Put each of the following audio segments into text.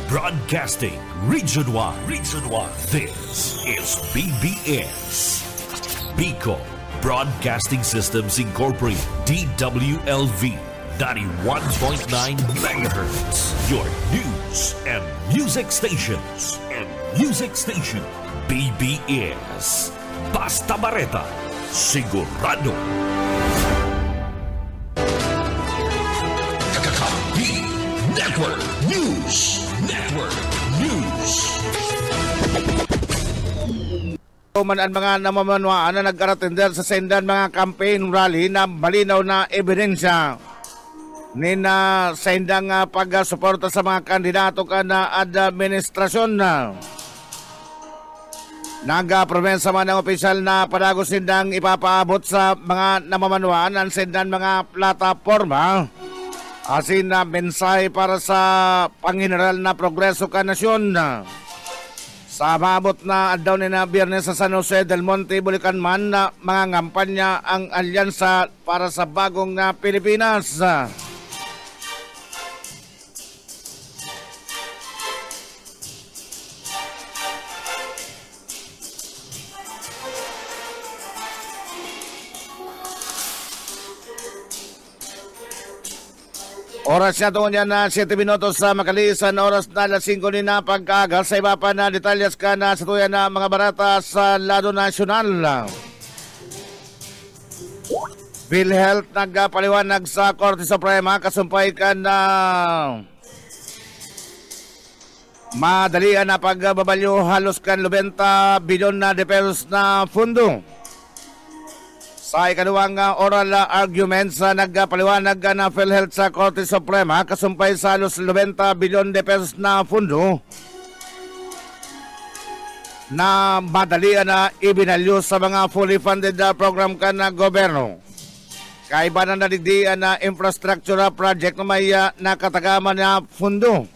Broadcasting Region 1. Region 1. This is BBS. Bicol Broadcasting Systems Incorporated. DWLV 91.9 MHz. Your news and music stations. BBS. Basta Bareta. Sigurado. Network News. Man ang mga namamanwaan na nag-aratender sa sendan mga campaign rally na malinaw na ebidensya ni na sendang pag-suporta sa mga kandidato ka na administrasyon na. Nag-promesa man ng opisyal na padagos sendang ipapaabot sa mga namamanwaan ang sendan mga plataforma asin na mensahe para sa panghineral na progreso ka nasyon na. Sa maabot na adlaw ni na Biyernes sa San Jose del Monte, Bulacan man na mga ngampanya ang alyansa para sa bagong Pilipinas. Oras na doon yan na 7 minutos sa makalisan, oras na alas 5 ni na pagkagal. Sa iba pa na detalyas ka na sa tuyan na mga barata sa lado nasyonal. PhilHealth nagpaliwanag sa Korte Suprema, kasumpay ka na madalian na pagbabalyo halos kan 90 bilyon na de pesos na fundo. Sa ikaduwang oral arguments nagpaliwanag na PhilHealth sa Korte Suprema, kasumpay sa halos 90 bilyon de pesos na fundo na madalian na ibinalyo sa mga fully funded program ka na gobyerno. Kaiba na nadigdian na infrastructure project na may nakatagaman na fundo.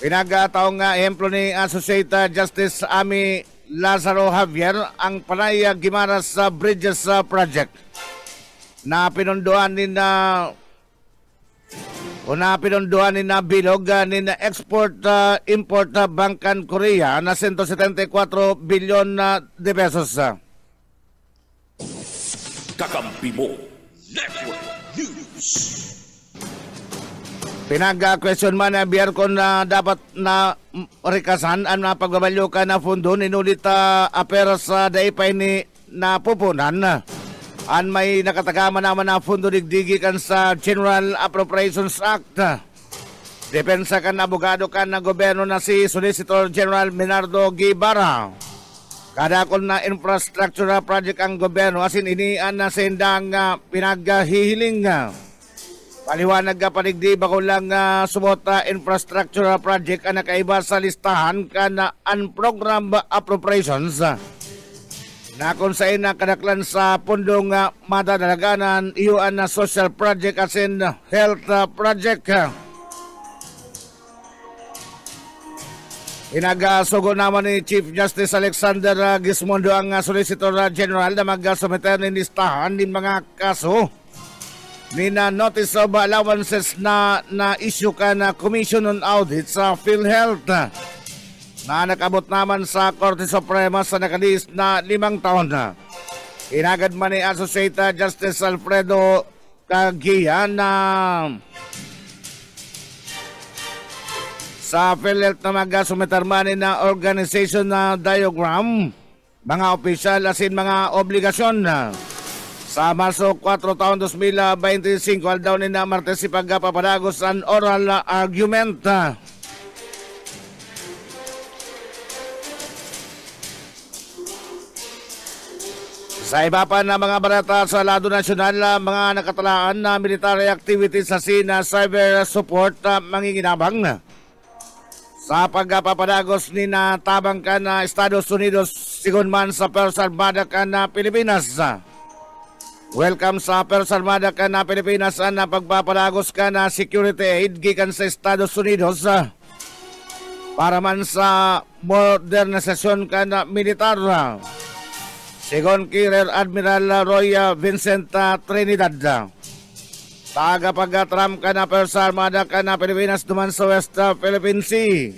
Pinagataong ehemplo ni Associate Justice Amy Lazaro Javier ang panay Gimaras Bridges Project na pinunduan ni na bilog ni na Export-Import Bangkan Korea na 174 bilyon de pesos. Kakampi mo Network News. Pinag-question man na biyar kung dapat na rikasan ang pagbabalyo ka na fundo ninulit apera sa daipay ni napupunan. An may nakatagaman naman na fundo digdigi kan sa General Appropriations Act. Depensa kan abogado kan na gobyerno na si Solicitor General Menardo Guevara. Kada kon na infrastructure project ang gobyerno asin inian na sendang pinaghihiling. Paliwanag ka paligdi bako lang sumota infrastructure project ang nakaiba sa listahan ka na unprogrammed appropriations na kung saan kadaklan sa pundong madadalaganan iyon na social project as in health project. Inagasugo naman ni Chief Justice Alexander Gismondo ang Solicitor General na mag-sumiter ng listahan ng mga kaso ni na notice of allowances na issue ka na Commission on Audit sa PhilHealth na nakabot naman sa Korte Suprema sa nakalis na 5 taon na. Inagad man ni Associate Justice Alfredo Caguia na sa PhilHealth na mag-sumitar man na organization na diagram, mga opisyal asin mga obligasyon na. Sa Marso 4 taon 2025, aldaw ni na Martes si pagpapadagos ang oral argument. Sa iba pa na mga barata sa lado nasyonal, mga nakatalaan na military activities sa Sina cyber support manginginabang sa pagpapadagos ni na tabang ka na Estados Unidos sigon man sa First Armada ka na Pilipinas. Welcome sa First Armada ka na Pilipinas na pagpapadagos ka na security aid gikan sa Estados Unidos para man sa modernisasyon ka na militar. Sigon kay Rear Admiral Roy Vincent Trinidad. Tagapag-Trump ka na Persa Armada ka na Pilipinas duman sa West Philippine Sea.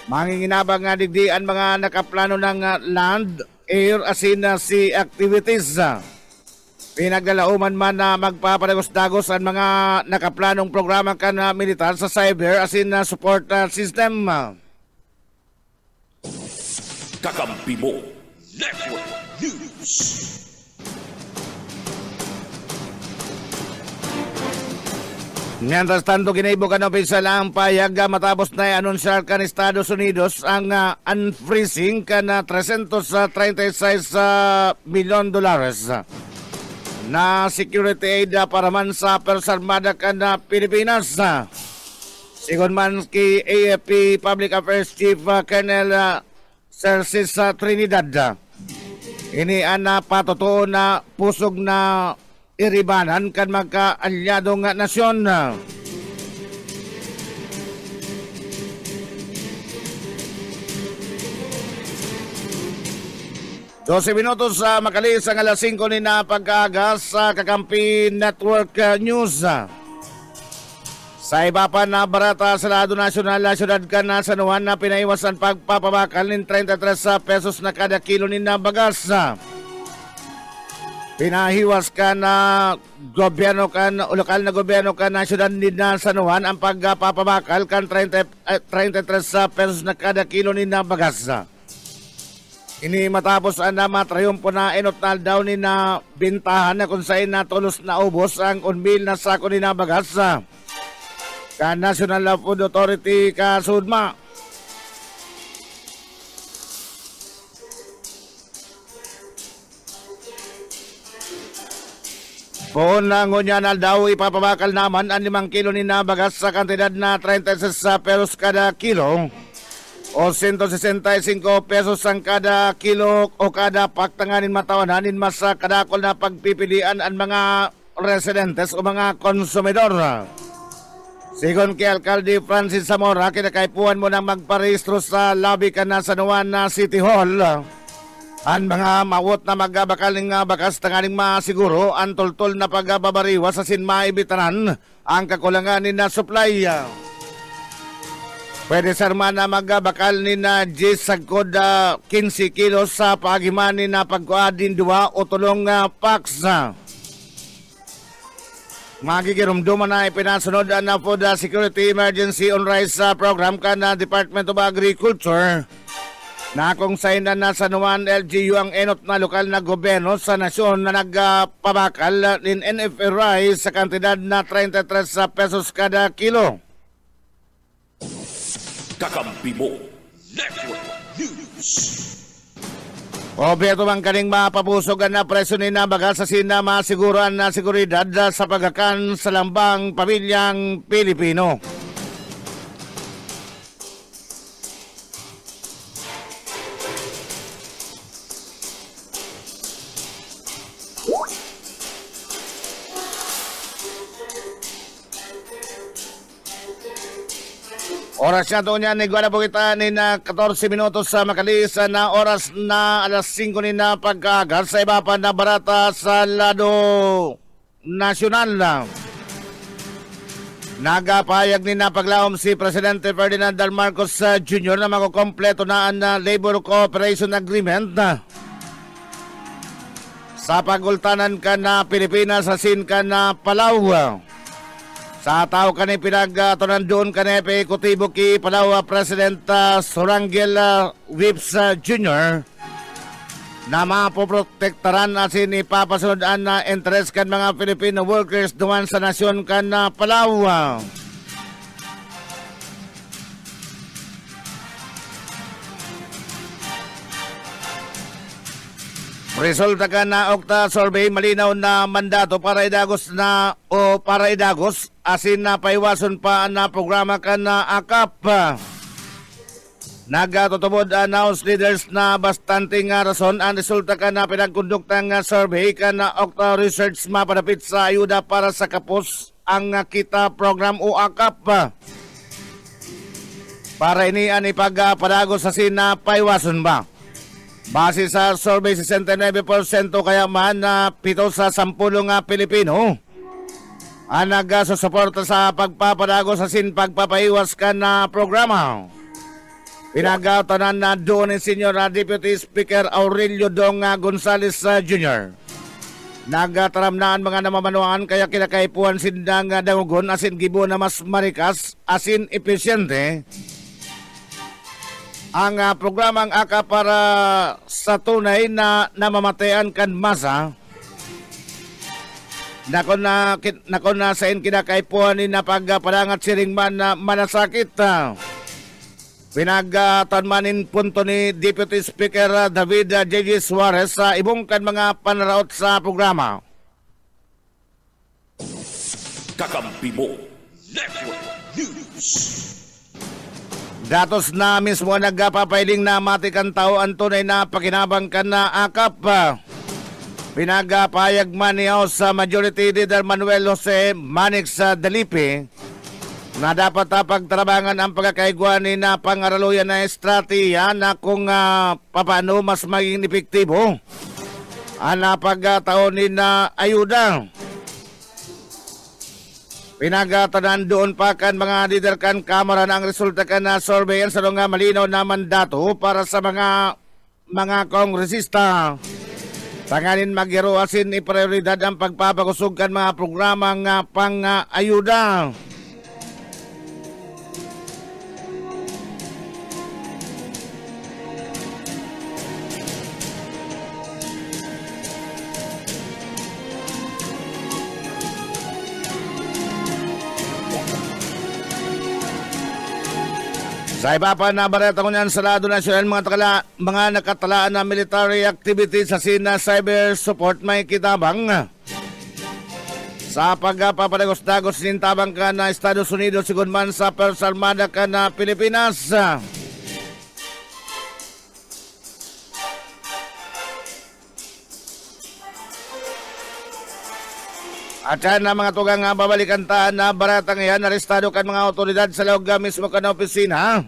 Manginginabang nga digdian mga nakaplano ng land, air, asin na sea activities. Pinaglalauman man na magpapadagos-dagos ang mga nakaplanong programa ka na militar sa cyber asin na support system. Kakampi mo Network News. Mientras tanto, kinaibukan ng opisyal ang payag matapos na i-anunsar ka ng Estados Unidos ang unfreezing ka na $336 milyon na security aid para man sa Persa Armada ka na Pilipinas. Sigon man ki AFP Public Affairs Chief Colonel Cercis Trinidad, ini ang patutuo na pusog na iribanan kan magkaalyadong nasyon. 12 minutos sa makalis ang alas 5 ni na pagkaagas sa Kakampi Network News. Sa iba pa na barata sa lado nasyonal, syudad ka na San Juan na pinaiwasan pagpapabakal ng 33 pesos na kada kilo ni na bagas. Pinahiwas ka na gobyerno kan o lokal na gobyerno ka na syudad ni na San Juan ang pagpapabakal kan 33 pesos na kada kilo ni na bagas. Ini matapos na matrayumpo na enotnal daw ni na bintahan na kung saan na tulos na ubos ang 1,000 na sako ni na bagas ka National Food Authority ka Sudma. Poon na ngunyanal daw ipapabakal naman ang 5 kilo ni na bagas sa kantidad na 36 pesos kada kilo o 165 pesos ang kada kilo o kada paktanganin matawanan mas sa kadakol na pagpipilian ang mga residentes o mga konsumidor. Sigon kay Alcalde Francis Zamora, kinakaipuan mo nang magparehistro sa lobby ka na San Juan na City Hall. Ang mga mawot na magbabakal ng bakas tanganing masiguro ang tultol na pagbabariwa sa sinmaibitaran ang kakulangan ni na supply. Pwede sarma na magbabakal ni na G sagkod 15 kilos sa pagiman ni na pagkuadin 2 o tulong packs. Magigirumduman na ipinasunod na Food Security Emergency on Rice Program ka na Department of Agriculture na kung saan na San Juan LGU ang enot na lokal na gobyerno sa nasyon na nagpabakal ng NFA rice sa kantidad na 33 pesos kada kilo. Kakampi mo Network News. Obyeto man kaning mapapusogan na presyo ni na bagas sa sina masiguran na seguridad sa pagakan sa lambang pamilyang Pilipino. Oras na doon yan, niguala po kita ni na 14 minutos sa makalis na oras na alas 5 ni na pagkagar sa iba pa na barata sa lado nasyonal. Nagapayag ni na paglaom si Presidente Ferdinand Marcos Jr. na makukompleto na ang Labor Cooperation Agreement sa pagultanan ka na Pilipinas asin ka na Palau. Sa tao ka ni pinagtunan doon ka ni Ekutibo ki Palau President Sorangel Whips Jr. na mapoprotektaran asin ipapasunod na interest kan mga Filipino workers duman sa nasyon ka na Palau. Resulta ka na Okta Survey malinaw na mandato para idagos na o para idagos asin na paiwason pa na programa ka na AKAP. Nagatutubod announce leaders na bastante nga rason ang resulta ka na pinagkondukta nga survey ka na Okta Research mapadapit sa ayuda para sa kapos ang kita program o AKAP. Para ini ani pagpadagos asin na paiwason ba. Base sa survey, 69% kaya man na 7 sa 10 nga Pilipino ang nagsusuporta sa pagpapadagos asin pagpapaiwas ka na programa. Pinagatanan na doon ni Senior Deputy Speaker Aurelio Dong Gonzales Jr. Nagtaramnaan mga namamanuan kaya kinakaipuan sindang dangugon asin gibo na mas marikas asin epesyente ang programang aka para sa tunay na namamatayan kan masa. Nakon na sa kinakaipuan ni na pagpadangat siring man na manasakit. Pinagtanmanin punto ni Deputy Speaker David J.J. Suarez sa ibong kan mga panaraot sa programa. Kakampi mo Network News. Datos na mismo nagpapailing na matikan tao ang tunay na pakinabang kan na akap. Pinagpayag man niya sa Majority Leader Manuel Jose Manix Dalipi na dapat pagtrabangan ang pagkakaigwa ni na pangaraluyan na estratiya na kung paano mas maging epektibo ang pagkataon ni na ayuda. Pinagatanan doon pa kan mga leader kan kamara na ang resulta kan na surveillance sa nga malinaw na mandato para sa mga kongresista. Tanganin magyaro asin iprioridad ang pagpapakusog kan mga programang pang-ayuda. Sa iba pa na bareta ko niyan sa lado nasyonal mga nakatalaan na military activities sa sina cyber support may kitabang. Sa pagpapadagos-dagos sintabang ka na Estados Unidos sigun man sa Persa Armada ka na Pilipinas. At yan na mga tugang babalikan taan na baratang yan, arestado kan mga otoridad sa loob mismo kan opisina.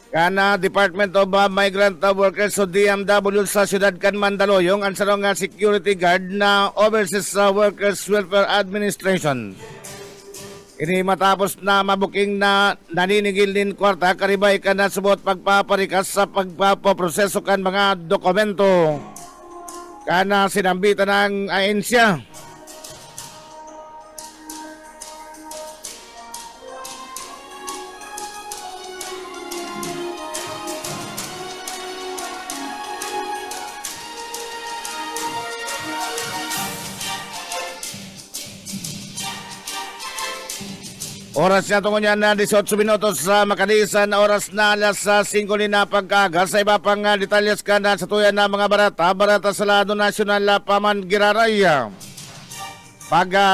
Kana Department of Migrant Workers o DMW sa siyudad kan Mandaluyong ang sarong security guard na Overseas Workers Welfare Administration. Ini matapos na mabuking na naninigil din kwarta karibay ka na subot pagpaparikas sa pagpapaproseso kan mga dokumento. Kana sinambitan ng ahensya. Oras niya tungo niya na 18 minutos sa Makalisan, oras na alas 5 na pagkaga. Sa iba pang detalyas ka na sa tuyan na mga barata sa lado nasyonal paman giraraya.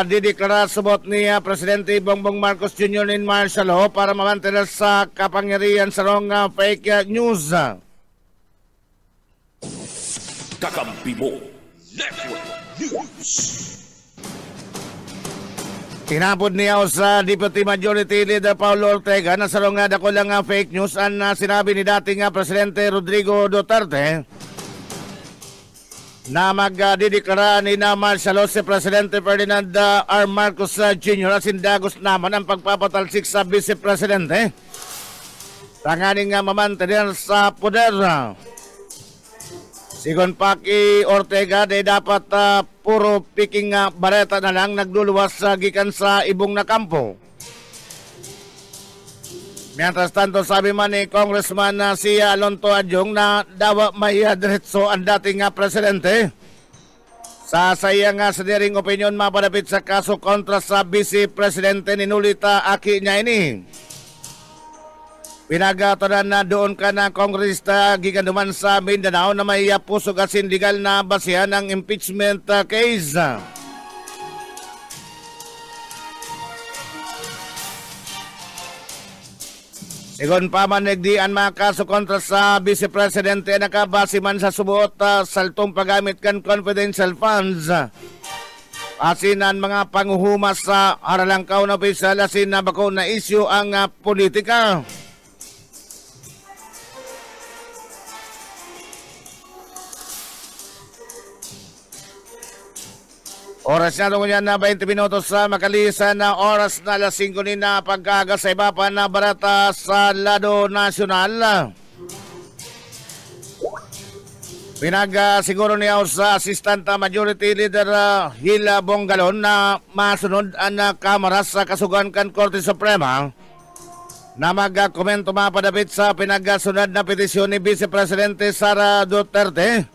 Dideklara subot ni Presidente Bongbong Marcos Jr. in martial law para mamantinas sa kapangyarihan sa rong fake news. Kakampi mo Network News. Tinapod niya sa Deputy Majority Leader Paulo Ortega na sarong dako lang fake news ang sinabi ni dating Presidente Rodrigo Duterte na magdideklara ni na martial law si Presidente Ferdinand R. Marcos Jr. asindagos naman ang pagpapatalsik sa Vice Presidente. Tanganing mamantener sa poder. Sigon Paki Ortega de dapat puro piking bareta na lang nagluluwas gikan sa ibong na kampo. Mientras tanto sabi man ni Congressman si Alonto Adyong na dawa may diretso ang dating presidente. Sa sayang sa diring opinion mapadapit sa kaso kontra sa Vice Presidente ninulita aki niya ini. Pinagatanan na doon ka na kongresista gikanduman sa Mindanao na may pusog asin legal na basihan ng impeachment case. Sigon pa man nagdian mga kaso kontra sa Vice Presidente nakabase man sa subuot saltong paggamit kan confidential funds. Asinan mga panguhumas sa haralangkaw na opisyal asin na bako na issue ang politika. Oras na tungo yan na 20 minutos sa makalisan na oras na alas 5 ni na pagkaga sa iba pa na barata sa lado nasyonal. Siguro niya sa Assistant Majority Leader Hila Bongalon na masunod ang kamara sa kasugan kan Korte Suprema na magkomento mapadapit sa pinagasunod na petisyon ni Vice Presidente Sara Duterte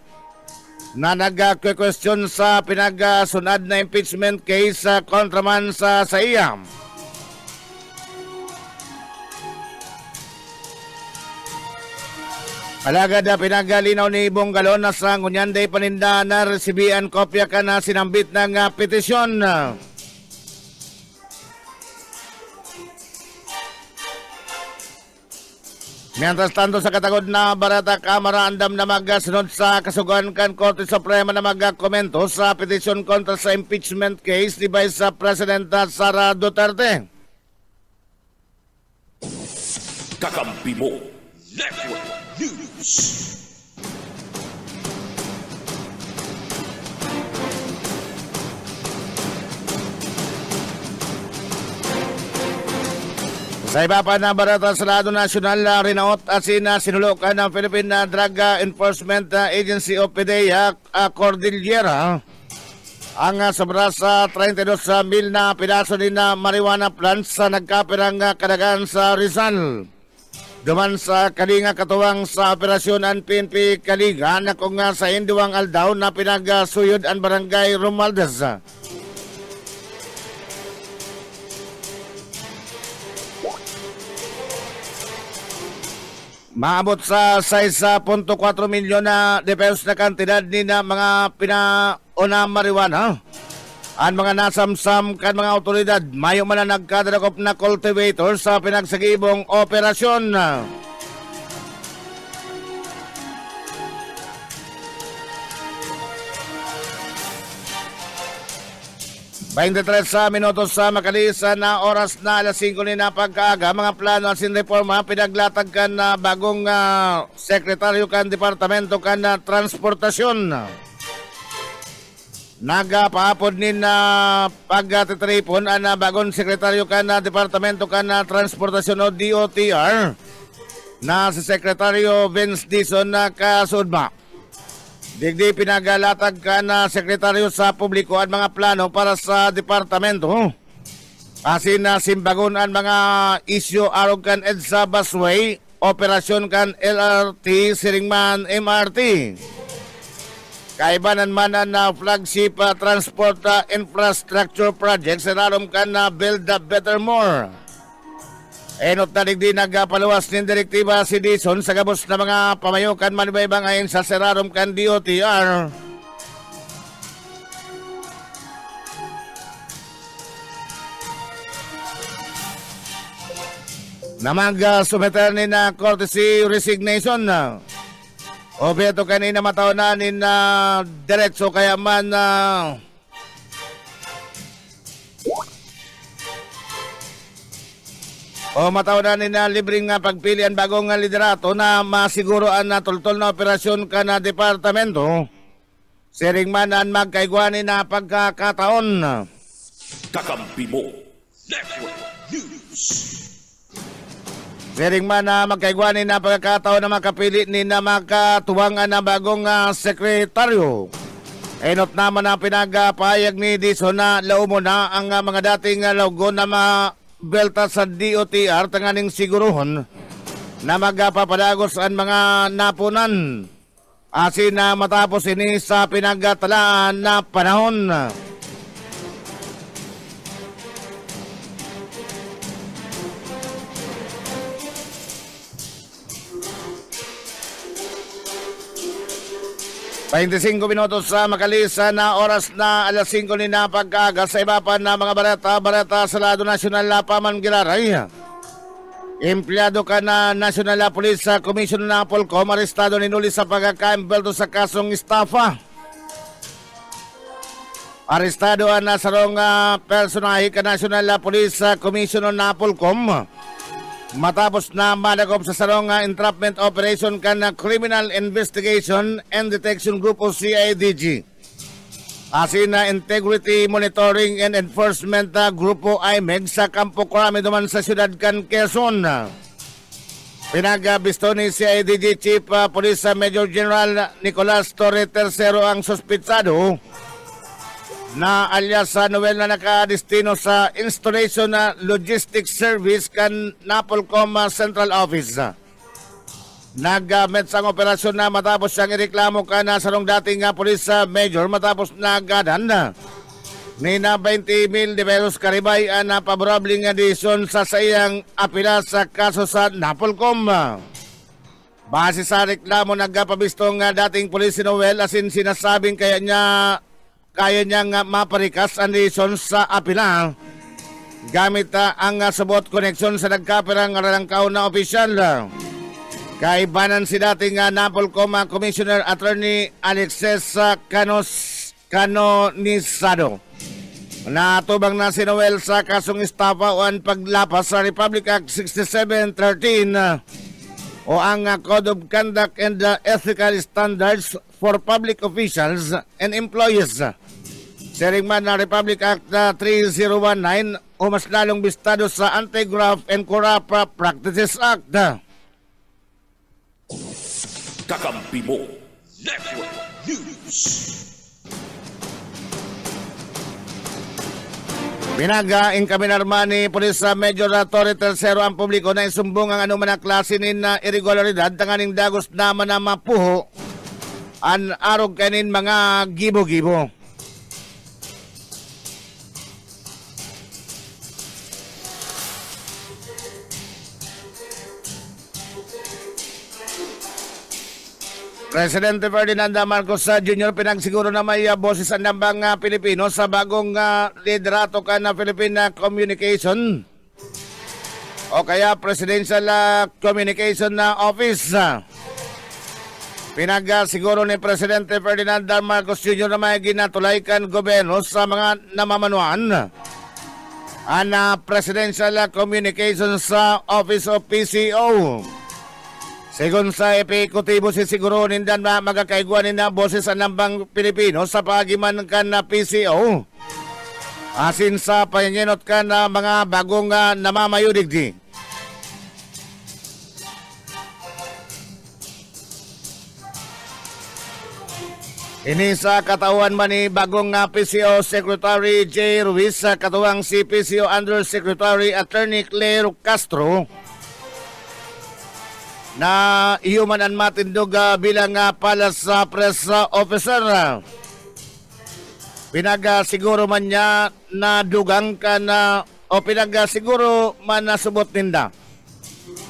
na nag-question sa pinagasunod na impeachment case kontra man sa iya. Alagad na pinagalinaw ni Bongalon na sa ngunyanday paninda na resibian kopya ka na sinambit ng petisyon. Mientras tanto sa katagod na barata kamara andam na magasunod sa kasugan kan Korte Suprema na magkomento sa petisyon kontra sa impeachment case ni Vice President Sara Duterte. Kakampi mo Network News. Sa iba pa na barata sa lado nasyonal, rinaot at sinulukan ng Philippine Drug Enforcement Agency o PDEA Cordillera ang sobra sa 32,000 na piraso din na marijuana plants sa nagkapirang kadagan sa Rizal. Duman sa Kalinga katuwang sa operasyon ang PNP Kalinga na kung sa Induang Aldaw na pinagasuyod ang barangay Romualdez. Maabot sa 6.4 milyon na pesos na kantidad ni na mga pinauna marijuana. Ang mga nasamsam kan mga otoridad, mayo man na nagkadakop na cultivator sa pinagsagibong operasyon. Sa minutos sa makalisan na oras na alas 5 ni na pagkaaga, mga plano at sinreforma pinaglatag kan na bagong sekretaryo kan Departamento kan na Transportasyon. Nagapahapon ni na pagtitripon ang bagong sekretaryo kan na Departamento kan na Transportasyon o DOTR na si Sekretaryo Vince Dizon na kasudma. Digdi pinagalatag ka na sekretaryo sa publiko ang mga plano para sa departamento. Kasi na simbagon ang mga isyo arog kan EDSA busway, operasyon kan LRT, Siringman MRT. Kaibanan man na flagship transport infrastructure project sa larom kan na Build a Better More. Enot na digdi nagpaluwas ng direktiba si Dizon sa gabos na mga pamayukan manibaybang ayon sa serarom kan DOTR. Namag-sumeter ni na courtesy resignation. Obyeto kanina mataw na ni na diretso kaya man o matawdan ni na libreng pagpili ang bagong liderato na masiguro ang natultol na operasyon ka na departamento. Siring man ang magkaigwani na pagkakataon. Kakampi mo Network News. Siring man na magkaigwani na pagkakataon na makapili ni na makatuwangan na bagong sekretaryo. Enot naman na pinagpahayag ni Dizon na laumo na ang mga dating logo na belta sa DOTR tanganing siguruhon na magpapadagos ang mga napunan asin na matapos ini sa pinagtalaan na panahon. Painti-5 minutos sa makalisan na oras na alas 5 ni na pagkaaga sa iba pa na mga barata sa lado nasyonal na pamanggilaray. Empleyado ka na National Police Commission na Polcom, arestado ninuli sa pagkakaimbelto sa kasong estafa. Arestado ang nasarong personahe ka National Police Commission na Polcom matapos na malagop sa sarong entrapment operation kan Criminal Investigation and Detection Group o CIDG. Asin na Integrity Monitoring and Enforcement Grupo IMEG sa Campo Crame duman sa siyudad kan Quezon. Pinagabisto ni CIDG Chief Police Major General Nicolas Torre III ang suspitsado na alias Noel na nakadestino sa Installation na Logistics Service kan Napolcom Central Office. Nagmet sang operasyon na matapos siyang ireklamo ka na sarong dating Police Major matapos nagadan ni na 20,000 de pesos karibay na paborableng desisyon sa sayang apila sa kaso sa Napolcom. Base sa reklamo nagpabistong dating Police Noel asin sinasabing kaya niyang maparikas ang desisyon sa apila gamit ang subot koneksyon sa nagkapirang ralangkaw na opisyal. Kaibanan si dating Napolcom Commissioner Attorney Alexis Canonisado. Natubang na si Noel sa kasong estafa o ang paglapas sa Republic Act 6713 o ang Code of Conduct and Ethical Standards for Public Officials and Employees. Siring man na Republic Act 3019 o mas lalong bistado sa Anti-Graft and Corrupt Practices Act. Kakampi mo Network News. Pinag-inkaminarma ni Police Major Torre III ang publiko na isumbong ang anuman na klase nin na irregularidad tanganing dagos naman na mapuho an arog kanin mga gibo-gibo. Presidente Ferdinand Marcos Jr. pinagsiguro na may boses ang nambang Pilipino sa bagong liderato ka na Philippine Communication o kaya Presidential Communication Office. Pinagsiguro ni Presidente Ferdinand Marcos Jr. na may ginatulay kan gobyerno sa mga namamanuan ang Presidential Communications Office o PCO. Segun sa epekutibo sisiguro nindan na magakaiguan na boses ang nambang Pilipino sa pagiman kan na PCO. Asin sa payanyenot ka na mga bagong namamayudigdi. Ini sa katawan man ni bagong PCO Secretary J. Ruiz sa katuwang si PCO Undersecretary Attorney Claire Castro na iuman ang matindog bilang palas press officer. Pinagasiguro man niya na dugang ka na o pinagasiguro man na subot ninda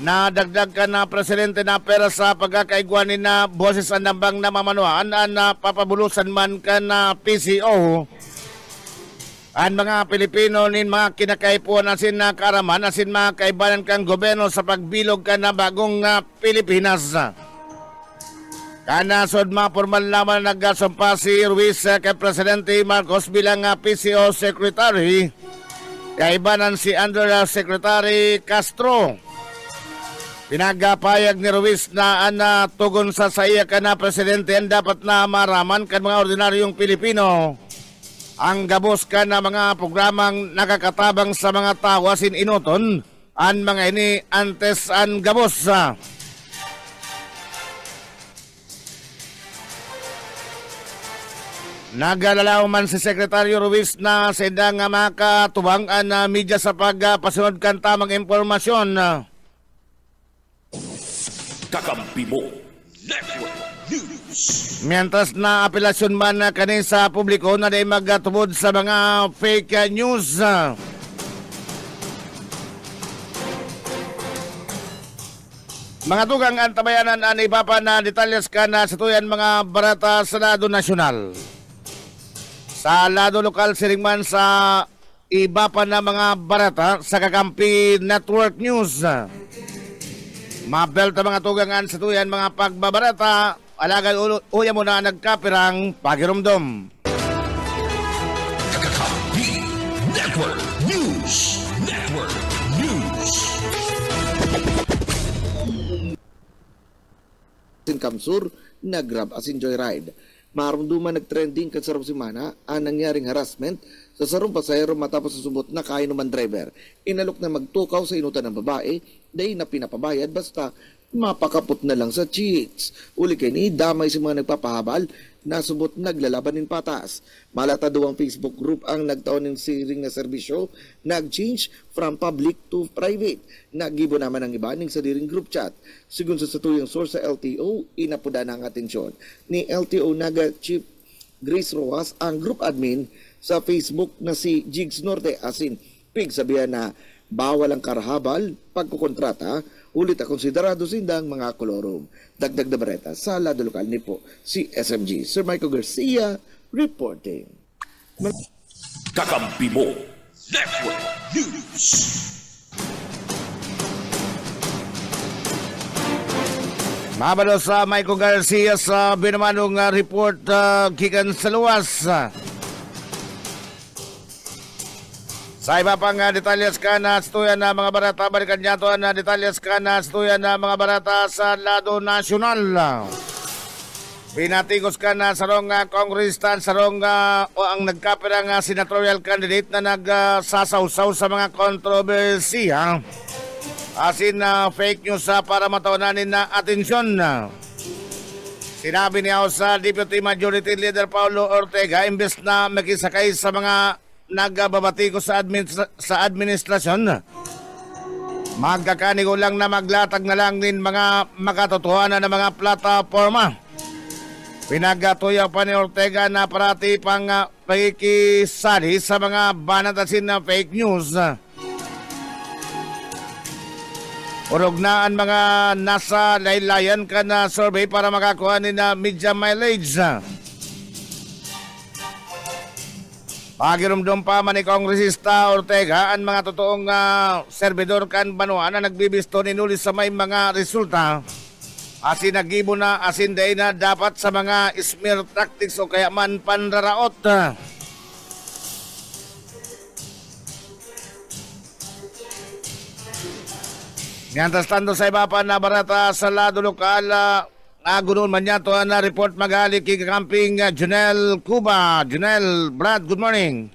na dagdag ka na presidente na pera sa pagkakaiguanin na boses ang nambang namamanuan na papabulusan man ka na PCO. Ang mga Pilipino nin mga kinakaipuan asin na karaman asin mga kaibanan kang gobyerno sa pagbilog ka na bagong Pilipinas. Kanasod mga formal naman nagsampa si Ruiz kay Presidente Marcos bilang PCO Secretary. Kaibanan si Undersecretary Castro. Pinagapayag ni Ruiz na tugon sa saya ka na Presidente ang dapat na maraman kan mga ordinaryong Pilipino. Ang gabos ka na mga programang nakakatabang sa mga tawasin inuton, ang mga ini antes ang gabos. Nagalalaw man si Secretary Ruiz na senda nga makatubang ang media sa pagpasunod kan tamang impormasyon. Kakampi mo Network News. Mientras na apelasyon man kanin sa publiko na di magtubod sa mga fake news. Mga tugang antabayanan ang iba pa na detalyas ka na sa tuyan mga barata sa lado nasyonal. Sa lado lokal siringman sa iba pa na mga barata sa Kakampi Network News. Mabelta mga tugangan sa tuyan mga pagbabarata, alagan uya mo na nagkapirang pagirumdom. Kakampi Network News. Network News. Kamsur na grab asin joyride. Maramduman nagtrending kan sarong simana ang nangyaring harassment sa sarong pasahero matapos sa subot na kainuman driver. Inalok na magtukaw sa inutan ng babae dahil na pinapabayad basta mapakapot na lang sa cheats. Uli kay ni damay si mga nagpapahabal na subot naglalaban ng patas. Malata daw ang Facebook group ang nagtaon ng siring na serbisyo nag-change from public to private. Nagibo naman ang iba ng sariling group chat. Sigun sa satuyang source sa LTO, inapuda na ang atensyon ni LTO Naga Chief Grace Rojas ang group admin sa Facebook na si Jigs Norte asin pig sabihan na bawal ang karahabal pagkukontrata ulit ang konsiderado sindang mga kolorom. Dagdag na bareta sa lado lokal ni po si SMG. Sir Michael Garcia reporting. Kakampi mo Network News. Mabalo sa Michael Garcia sa binamanong report gikan sa luwas. Sa iba pang detalyas ka na stuyan na mga barata, balikan niya ito na detalyas ka na stuyan na mga barata sa lado nasyonal. Pinatigos ka na sarong kongresistan, sarong o ang nagkapirang senatorial candidate na nagsasawsaw sa mga kontrobersiya. Asin fake news para matawanan na atensyon. Sinabi niya sa Deputy Majority Leader Paulo Ortega, imbes na makisakay sa mga nagbabati ko sa administrasyon, magkakanigo lang na maglatag na lang din mga makatotohanan na mga plataforma. Pinagatuya pa ni Ortega na parati pang pakikisali sa mga banatasin na fake news. Urugnaan mga nasa laylayan ka na survey para makakuha ni na media mileage. Pagirumdum pa man ni Kongresista Ortega ang mga totoong servidor kan banwa na nagbibisto ni Nulis sa may mga resulta. Asin nagibo na asin day na dapat sa mga smear tactics o kaya man panraraot. Ngantas tando sa iba pa na barata sa lado lokal, gunoon man niya to na report magali kay Camping Junel Cuba. Junel, Brad, good morning.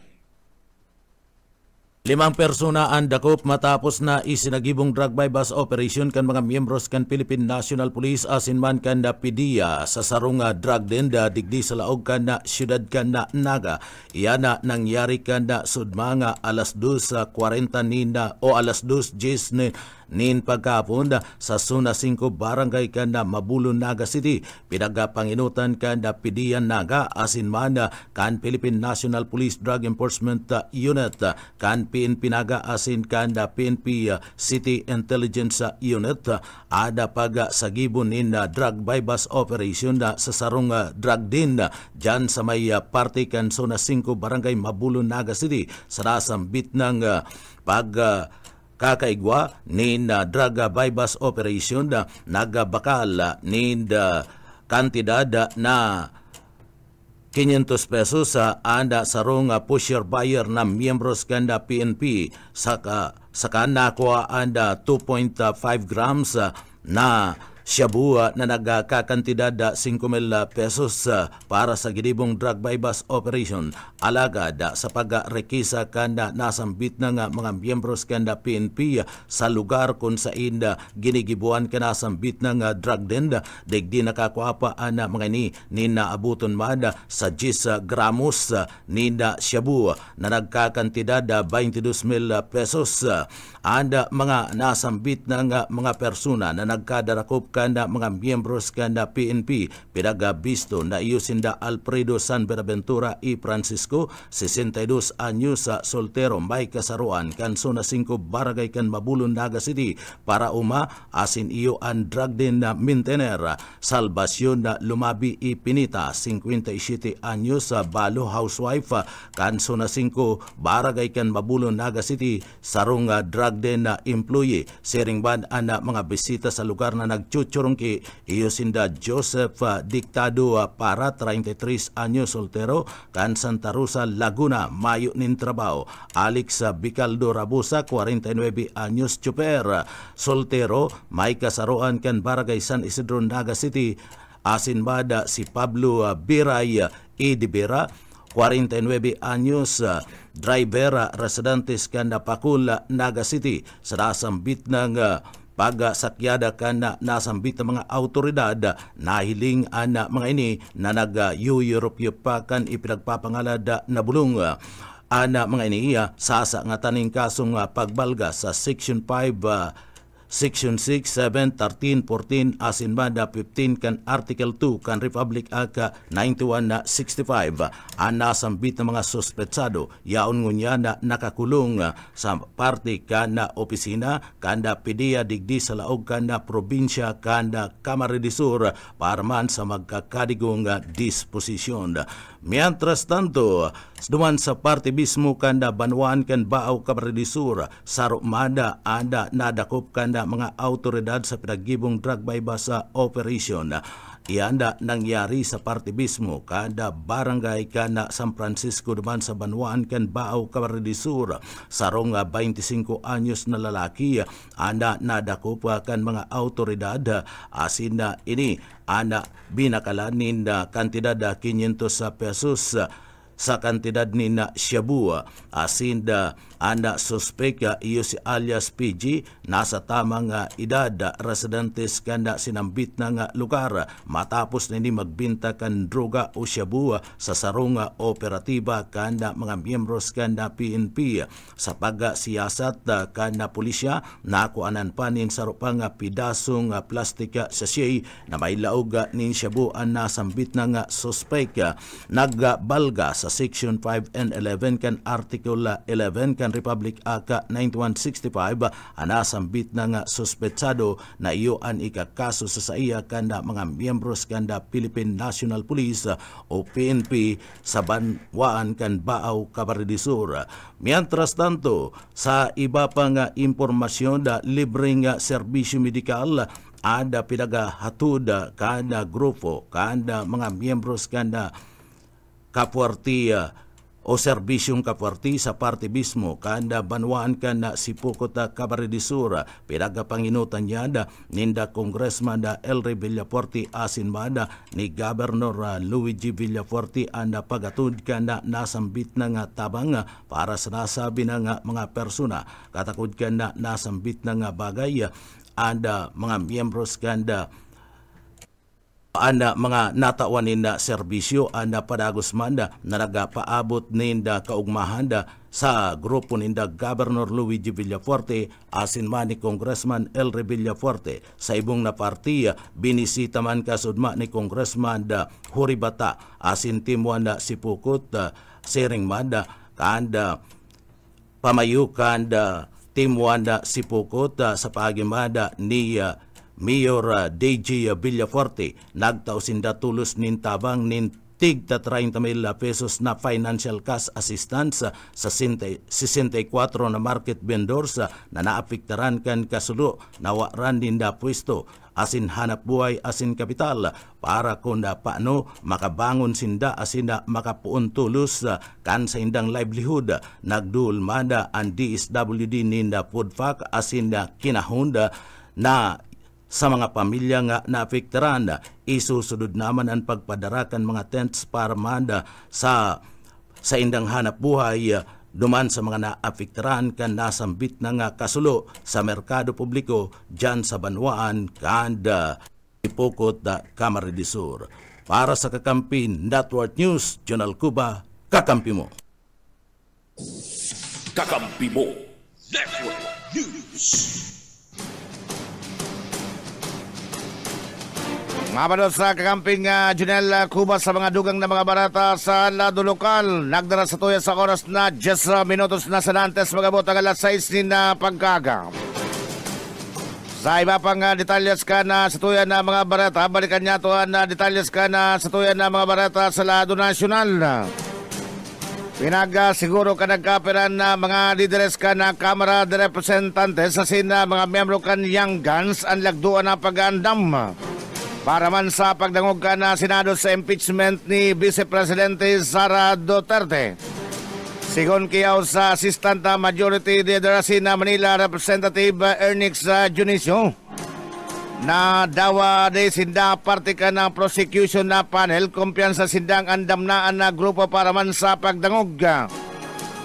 5 persona ang dakop matapos na isinagibong drug bypass operation kan mga miyembros kan Philippine National Police asin man kan na PDEA sa sarong drug den da digdi sa laog kan na siyudad kan na Naga. Iyan na nangyari kan na sudmanga alas 2:40 nina o alas 2:10 nin pagkapon sa Zona 5 Barangay kan na Mabulon, Naga City. Pinagapanginutan kan na PDEA Naga asin man kan Philippine National Police Drug Enforcement Unit kan PNP Naga asin kan na PNP City Intelligence Unit ada pag sagibon nin drug bypass operation sa sarong drug din dyan sa may parte kan Zona 5 Barangay Mabulon, Naga City sa nasambit ng kakaigwa nin drug bypass operation nagbakal nin kantidad na 500 pesos sa anda sarong pusher buyer na miyembros kanda PNP saka nakuha anda 2.5 grams na shabu na nagkakantidad 5,000 pesos para sa gidibong drug bypass operation. Alagad sa pagrekisa kanda nasambit ng mga miyembros kanda PNP sa lugar kung saan ginigibuan ka nasambit ng drug den. Digdi nakakuha pa ang mga ni naabuton man sa 10 gramos ni na shabu na nagkakantidad 22,000 pesos. Anda mga nasambit ng mga persona na nagkadarakop kanda mga miyembros kanda PNP pinagabisto na iusinda Alfredo San Benaventura y Francisco 62 anyos sa soltero may kasaruan kan Zona 5 Barangay kan Mabulon, Naga City para asin iyo ang drug din na maintainer Salvacion na Lumabi y Pinita 57 anyos sa balo housewife kan Zona 5 Barangay kan Mabulon, Naga City sarong drug din na employee sering ban ana mga bisita sa lugar na nagchuchurong iyo sinda Joseph Dictado para 33 anyos soltero kan Santa Rosa, Laguna, mayo nin trabaho. Alex Bicaldo Rabusa 49 anyos chuper soltero may kasaruan kan Barangay San Isidro, Naga City asin bada si Pablo Biray Idibera, 49 anyos, driver, residentes kanda Pakula, Naga City, sa nasambit ng pagsakyada kana nasambit ng mga autoridad. Nahiling ana mga ini na nag-Europe pa kan ipinagpapangalad na bulong. Ana mga ini sasa nga taning kasong pagbalga sa Section 5, Section 6, 7, 13, 14, asin banda 15 kan Article 2 kan Republic Act 91 na 65. Nasambit ng mga suspetsado yaon ngunya na nakakulong sa parte kana opisina kanda PDEA digdi sa laog kana probinsya kanda Camarines Sur para man sa magkakadigong disposisyon. Mientras tanto, duman sa parte mismo kanda Banwaan kan Baaw Camarines Sur, sarumada anda nadakop kanda mga autoridad sa pinagibong drug bypass operation. Ianda nangyari sa parte mismo kada barangay kana San Francisco duman sa Banwaan kan Baaw Camarines Sur. Sarong 25 anyos na lalaki anda nadakop kan mga autoridad asin na ini ana binakalanin na kantidad 500 pesos sa kantidad ni na shabu. Asin da ana suspek iyo si alias PG nasa tamang edad, residentes kanda sinambit ng lugar matapos nini magbinta kan droga o shabu sa sarong operatiba kanda mga miyembros kanda PNP. Sa pagsiyasat kanda pulisya nakuanan panin sa rupang pidasong plastika sachet na may laog nin shabu ang nasambit ng suspek. Nagbalga sa Section 5 and 11 kan Article 11 kan Republic Act 9165 anasambit ng suspetsado na iyo an ikakaso sa iya kanda mga miyembros kanda Philippine National Police o PNP sa Banwaan kan Baaw Camarines Sur. Mientras tanto, sa iba pang impormasyon da libreng serbisyo medikal ada pinagahatod kada grupo kanda mga miyembros kanda kapwarti o serbisyong kapwarti sa parte mismo kanda Banwaan kan Sipukot Camarines Sur. Pinagapanginutan niya ninda Congressman Elry Villafuerte asin mada ni Governor Luigi Villafuerte anda pagatud kanda nasambit ng tabang para sa nasabi ng mga persona. Katakod kanda nasambit ng bagay anda mga miyembros kanda ana mga natawanin na serbisyo ana padagos manda na nagapaabot ninda kaugmahanda sa grupo ninda Governor Luigi Villafuerte asin man ni Congressman Elry Villafuerte. Sa ibong na partiya binisita man kasudma ni Congressman Jory Bata asin timuan na Sipukot Sering manda kanda pamayukan timuan na Sipukot sa pagimada ni Mayor DJ Villafuerte. Nagtausinda tulos nin tabang nin tig 30,000 pesos na financial cash assistance sa 64 na market vendors na naapektaran kan kasulo na waran din da pwesto asin hanap buhay asin kapital para kunda paano makabangon sinda asin na makapuon tulos kan sa indang livelihood. Nagdul mada ang DSWD ninda food pack asin na kinahunda na sa mga pamilya nga naapektaran. Isusunod naman ang pagpadarakan mga tents para manda sa indang hanap buhay duman sa mga naapektaran kan nasambit na nga kasulo sa merkado publiko dyan sa Banwaan kanda Sipukot Camarines Sur. Para sa Kakampi Network News, Jonal Cuba, kakampi mo. Kakampi mo. Network News. Mabalot sa kakamping Junel Cuba sa mga dugang na mga barata sa lado lokal. Nagdara sa tuya sa oras na 10 minutos na sa nantes magabot ang alas 6 na pagkaga. Sa iba pang detalyas ka na sa tuya na mga barata, balikan niya tuan na detalyas ka na sa tuya na mga barata sa lado nasyonal. Siguro ka nagkaperan na mga lideres ka na Kamara de Representantes sa sina mga miyembro kan Young Guns ang lagduan na pag-aandam para man sa pagdangog ka na Senado sa impeachment ni Vice Presidente Sara Duterte. Sigon kiyaw sa Assistant Majority Leader na Manila Representative Ernix Junicio, na dawa de sinda parte ka ng prosecution na panel kumpiyansa sindang andamnaan na grupo para man sa pagdangog.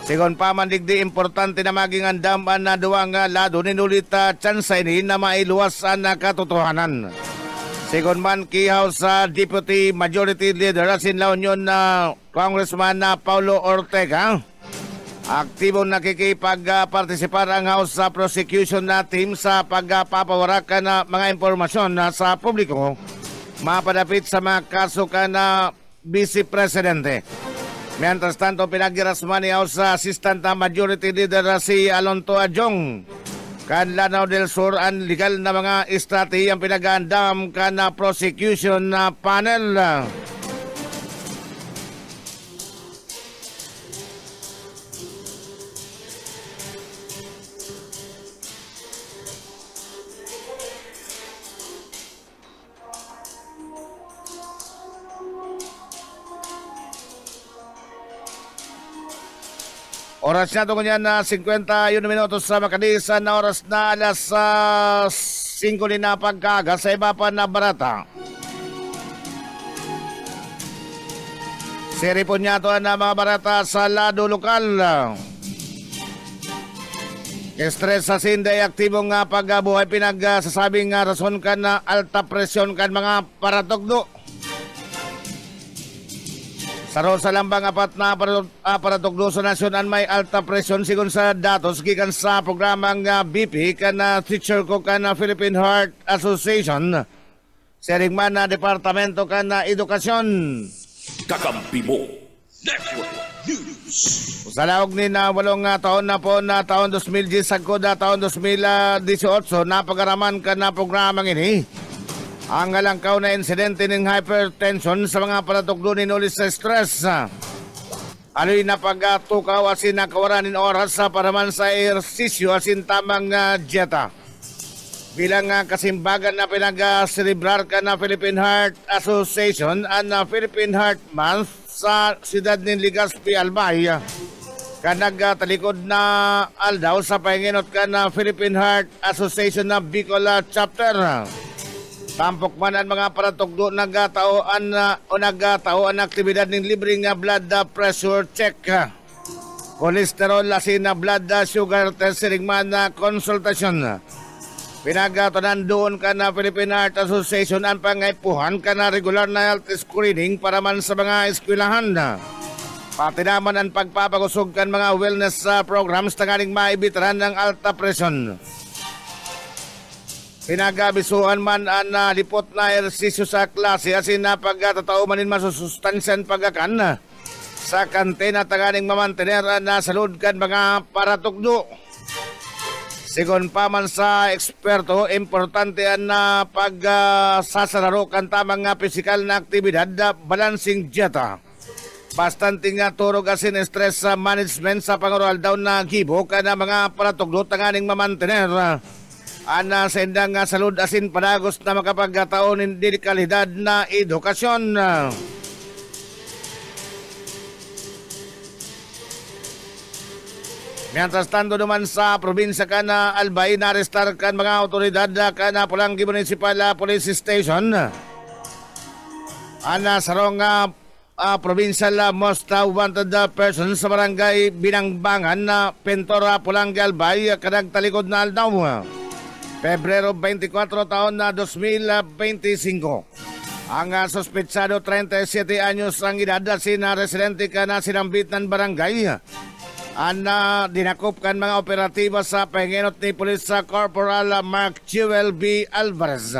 Sigon pa man digdi importante na maging andaman na duwang lado ninulit tsansa ini na mailuwas ang katotohanan. Sigon man kihaw sa Deputy Majority Leader asin La Union na Congressman na Paulo Ortega, aktibo nakikipag-partisipar ang House sa prosecution na team sa pagpapawarak na mga impormasyon sa publiko mapadapit sa mga kaso ka na Vice Presidente. Mientras tanto, pinaggirasman ni House Assistant Majority Leader si Alonto Adjong kan Lanao del Sur ang legal na mga estratehiyang pinag-aandam kan na prosecution na panel. Oras na tungo niyan na 51 minutos sa Makadisan na oras na alas 5 na pagkaga sa iba pa na barata. Seri po niya ito na mga barata sa lado lokal. Stress sa sinday aktibong pagbuhay pinagsasabing rason kan na alta presyon kan mga paratugdo. Saro sa lambang apat na paratugdo sa nasyon may alta presyon sigon sa datos gikan sa programang BP kan teacher ko kan Philippine Heart Association. Sering man na departamento kan edukasyon. Kakampi mo. Network News. Sa laog ni na 8 taon na po na taon 2010 sagkod na taon 2018 napagaraman kan na programang ini. Ang alangkaw na insidente ng hypertension sa mga paratugdo ni nulis sa stress. Aloy na pagtukaw asin nakawaranin oras sa paraman sa ehersisyo asin tamang dieta. Bilang kasimbagan na pinag-celebrar ka na Philippine Heart Association ang Philippine Heart Month sa siyudad ng Legazpi, Albay. Kanagtalikod na aldaw sa pahinginot ka na Philippine Heart Association na Bicol Chapter. Tampok man ang mga paratugdo nagataoan ang aktibidad ng libreng blood pressure check, cholesterol asin na blood sugar test siring man na konsultasyon. Pinagatanan doon ka na Philippine Heart Association ang pangaipuhan ka na regular na health screening para man sa mga eskwelahan. Pati naman ang pagpapagusog kan mga wellness programs tangaling maibitaran ng alta presyon. Pinagabisuhan man ang lipot na ehersisyo sa klase asin na pagkatatao manin masusustansyan pagakan sa kantina tanganing mamantener na salud kan mga paratugdo. Sigon pa man sa eksperto, importante na pagsasalaro kan tamang pisikal na aktibidad, balancing dieta. Bastante nga turog asin stress management sa pangural daw na gibo kan mga paratugdo tanganing mamantener. Ana sa indang salud asin panagos na makapagkataon ng dekalidad na edukasyon. Mientras tanto naman sa probinsya ka na Albay, narestar kan mga otoridad ka na Pulangi Municipal Police Station. Ana sarong provincial most wanted person sa barangay Binangbangan na Pintora, Pulangi, Albay, kadagtalikod na aldaw. Pebrero 24 taon na 2025. Ang suspetsado 37 anyos ang edad asin na residente ka na sinambit ng barangay. Dinakop kan mga operatiba sa pahinginot ni Police Corporal Mark Jewel B. Alvarez.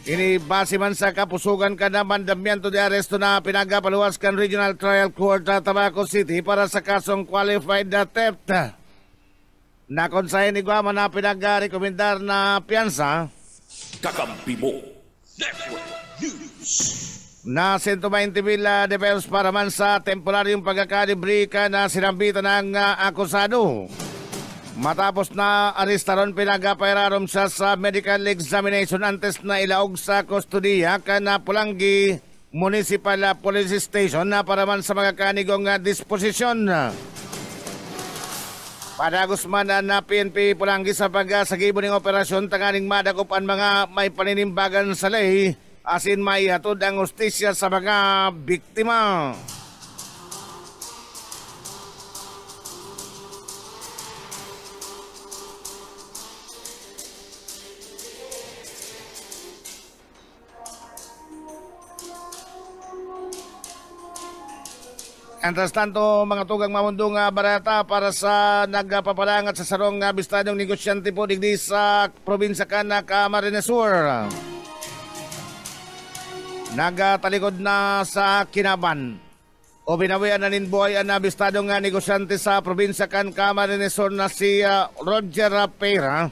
Inibase man sa kapusugan ka na mandamiento de aresto na pinagapaluwas kan Regional Trial Court Tabaco City para sa kasong qualified theft. Nakonsahin ni Guama na pinag-rekomendar na piyansa. Kakampi mo. Network News. Na 120,000 de pesos para man sa temporaryong pagkakalibre ka na sinambitan ng akusado. Matapos na arestaron pinagapayrarom siya sa medical examination antes na ilaog sa kustodiya ka na Pulangi Municipal Police Station na para man sa mga kanigong disposisyon. Padagos man na PNP Pulanggi sa pagsagibo ng operasyon tanganing madakop ang mga may paninimbagan sa lay asin maihatod ang hustisya sa mga biktima. Antras tanto mga tugang mamundong barata para sa nagpapalangat sa sarong bistadong negosyante po digdi sa probinsya ka na Camarines Sur. Nagtalikod na sa Kinaban o binawian na ninbuhay ang bistadong negosyante sa probinsya kan Camarines Sur na si Roger Pera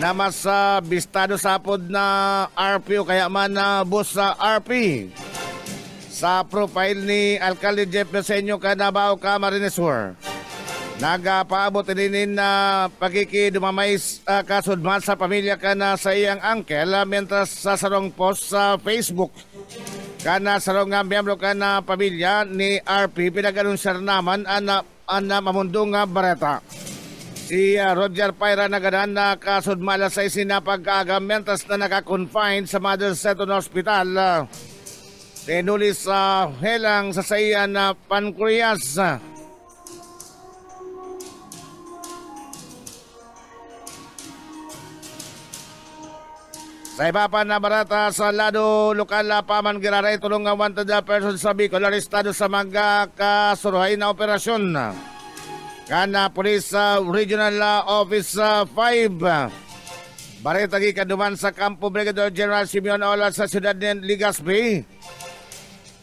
na mas bistado sa apod na RPO kaya man bus sa RP. Sa profile ni Alcalde Jeff Mesenyo Canabao Camarines Sur, nagapaabot din na pagkikidumamay kasudman sa pamilya kana sa iyang uncle mentras sa sarong post sa Facebook kana sarong miyembro kana pamilya ni RP pinag-anunsar naman ana mamundong bareta. Si Roger Paira nagadan na kasudmala sa isinapag-aga mentras na naka-confine sa Mother's Seton Hospital. Tinulis sa helang sa sayan na pancreas. Sa iba pa na barata sa lado lokal paman giraray tulong nga wanted person sa Bicol arestado sa mga kasuruhay na operasyon. Kana Police Regional Office 5. Bareta gikaduman sa Campo Brigadier General Simeon Ola sa siyudad ng Legazpi.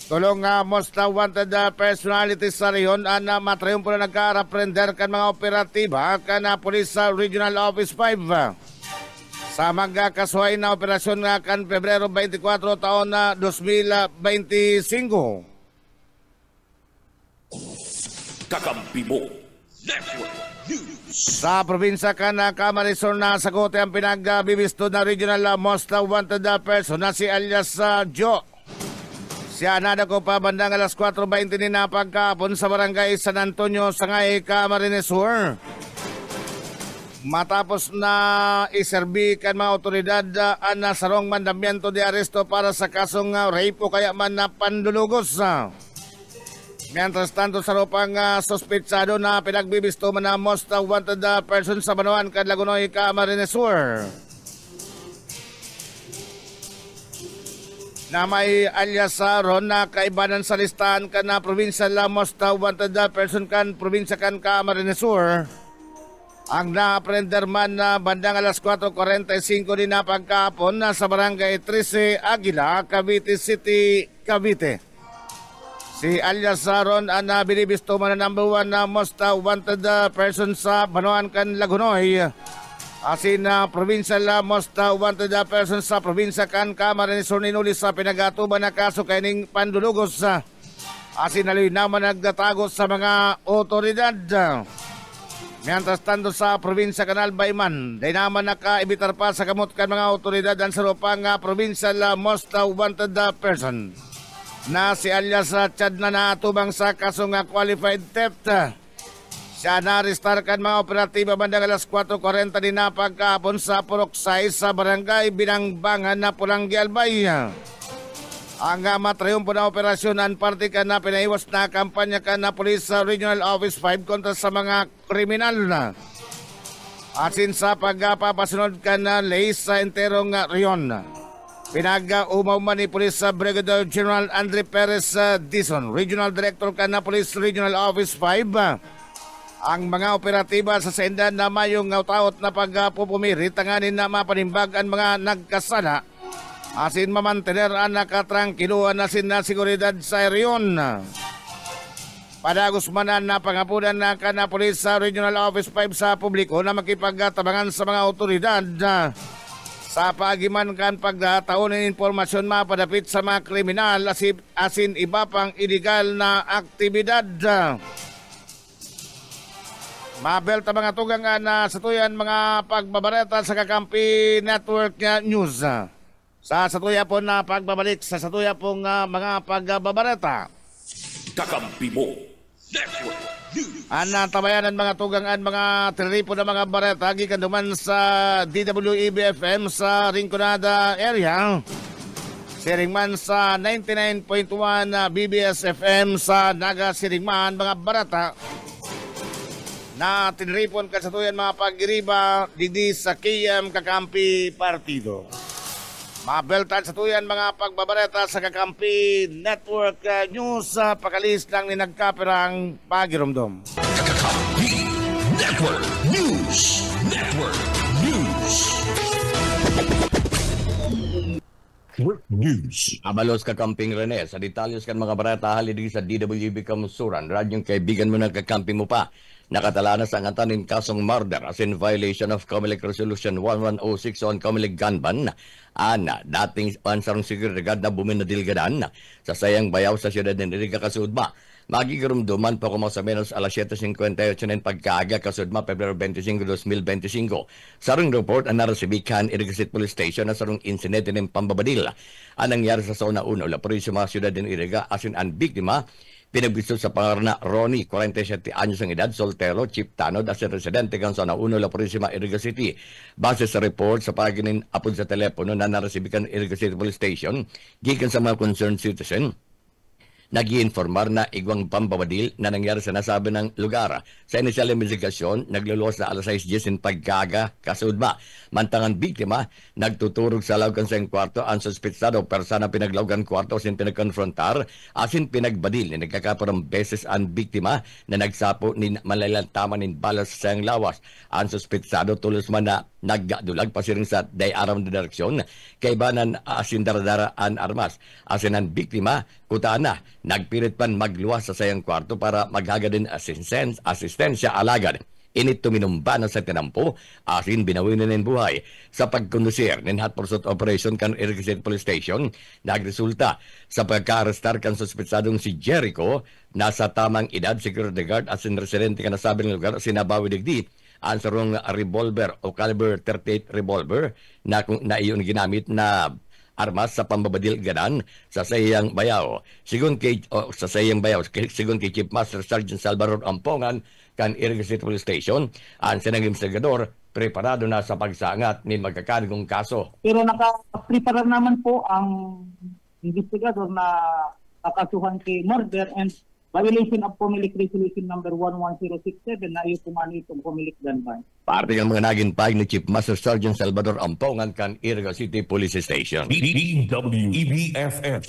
Tulong most wanted personalities sa riyon na matrayong po na nagka-reprender kan mga operatiba kana Police Regional Office 5 sa mga kasuhay na operasyon nga kan Pebrero 24 taon na 2025. Kakampi mo. Network News. Sa probinsya kan Camarines Sur na sagote ang pinagbibisto na Regional most wanted person na si alias Joe. Siya nadako pa bandang alas 4:20 ni na pagkapon sa barangay San Antonio, Sangay, Camarines Sur. Matapos na iserbi kan mga otoridad ang sarong mandamiento de aresto para sa kasong rape o kaya man na pandulugos. Mientras tanto sa ropang sospetsado na pinagbibisto man na most wanted person sa Banuan, Lagunoy, Camarines Sur. Na may alias ron na kaibanan sa listahan ka na probinsya la most wanted person kan probinsya kan Camarines Sur. Ang na-aprender man na bandang alas 4:45 din na pagkapon na sa barangay 13 Aguila, Cavite City, Cavite. Si alias ron ang binibisto man na number 1 na most wanted person sa Banuan kan Lagunoy. Asin na provincial most wanted person sa probinsya kan Camarines Sur ninulis sa pinagatuban na kaso kaining pandulugos. Asin naloy naman nagdatagos sa mga otoridad. Mientras tanto sa probinsya kan Albayman, day naman nakaibitar pa sa kamot kan mga otoridad ang sarupang provincial most wanted person na si alias Chad na natubang sa kasong qualified theft. Siya na-arestar kan mga operatiba bandang alas 4:40 din na pagkapon sa Puroksay sa barangay Binangbangan na Pulanggi, Albay. Ang matrayong po na operasyon ang parte ka na pinaiwas na kampanya ka na Police Regional Office 5 kontra sa mga kriminal na. Asin sa pagpapasunod ka na lay sa enterong riyon. Pinag-umaw man ni Police Brigadier General Andre Perez Dizon, Regional Director ka na Police Regional Office 5. Ang mga operatiba sa sendan na mayong taot na pagpupumiri tanganin na mapanimbag ang mga nagkasala asin mamantener ang nakatrangkiluan na seguridad sa riyon. Padagos man na pangapunan na kana Police Regional Office 5 sa publiko na makipagtabangan sa mga otoridad sa paagiman kan pagdataon ng informasyon mapadapit sa mga kriminal asin iba pang illegal na aktibidad. Mabelta mga tugang na satuyan mga pagbabareta sa Kakampi Network News. Sa satuya po na pagbabalik sa satuya pong mga pagbabareta. Kakampi mo. Network News. Tabayanan mga tugangan mga tripo na mga bareta gikan duman sa DWEB-FM sa Rinconada area. Siringman sa 99.1 BBS-FM sa Naga Siringman mga bareta. Na tinripon kasatuyan mga pagiriba didi sa KM Kakampi Partido. Mabeltan sa tuyan mga pagbabareta sa Kakampi Network News sa pakalis lang ni nagkapirang pagirumdom. Kakampi Network News. Network News. Network News. Abalos Kakamping Rene, sa detalyos kan mga barata halidi sa DWB Kamusuran, radyong kaibigan mo ng kakamping mo pa. Nakatalanas ang atanin kasong murder as in violation of Comelec Resolution 1106 on Comelec gun ban. Dating ansarong seguridad na buminadilgadan sa sayang bayaw sa siyudad ng Iriga Kasudma. Magigurumduman pa kumaw sa menos alas 7:58 ng pagkaaga Kasudma, Pebrero 25, 2025. Sarong report ang narasibikan Iriga City Police Station na sarong insidente ng pambabadil. Ang nangyari sa Zona 1, la Purisima Siyudad ng Iriga asin ang biktima pinagbisto sa pangarana Ronnie, 47 anyos ang edad, soltero, chip tanod, as residente kang Zona 1, La Purisima, Iriga City. Base sa report sa paginin apod sa telepono na narasibikan Iriga City Police Station, gikan sa mga concerned citizen, nag-i-informar na igwang pambabadil na nangyari sa nasabi ng lugar. Sa inisyal investigasyon, nagluluwas na alas 6:10 in pagkaga, Kasudma. Mantangan biktima, nagtuturog sa lawgan sa kwarto ang suspetsado persona pinaglawgan kwarto sin pinagkonfrontar asin pinagbadil ni nagkakaparang beses ang biktima na nagsapo ni malalantaman nin balas sa siyang lawas. Ang suspetsado tulos man na nagdulag pasiring sa day-aram na direksyon kay banan asin daradara ang armas. Asin ang biktima, kutaan na, nagpilit pan magluwas sa sayang kwarto para maghagad din asistensya alagad. Init tuminumba na sa tinampo, asin binawin na ng buhay. Sa pagkondusir ng hot pursuit operation kan Iriga City Police Station, nagresulta sa pagka-arrestar kan suspetsadong si Jericho, nasa tamang edad, security guard at sin residente ka nasabing lugar, sinabawi digdi, ang sarong revolver o caliber 38 revolver na iyon ginamit na armas sa pambabadil ganan sa sayang bayaw. Sigun kay Chief Master Sergeant Salvador Ampongan kan Iriga City Police Station, ang sinang investigador preparado na sa pagsangat ni magkakanigong kaso. Pero naka-prepare naman po ang investigador na kakasuhan kay murder and violation of Comelec Resolution number 11067 na iyo kumano itong Comelec gun ban. Parte ng mga naging pahig ni Chief Master Sergeant Salvador Ampongan kan Iriga City Police Station. DWEB-FM.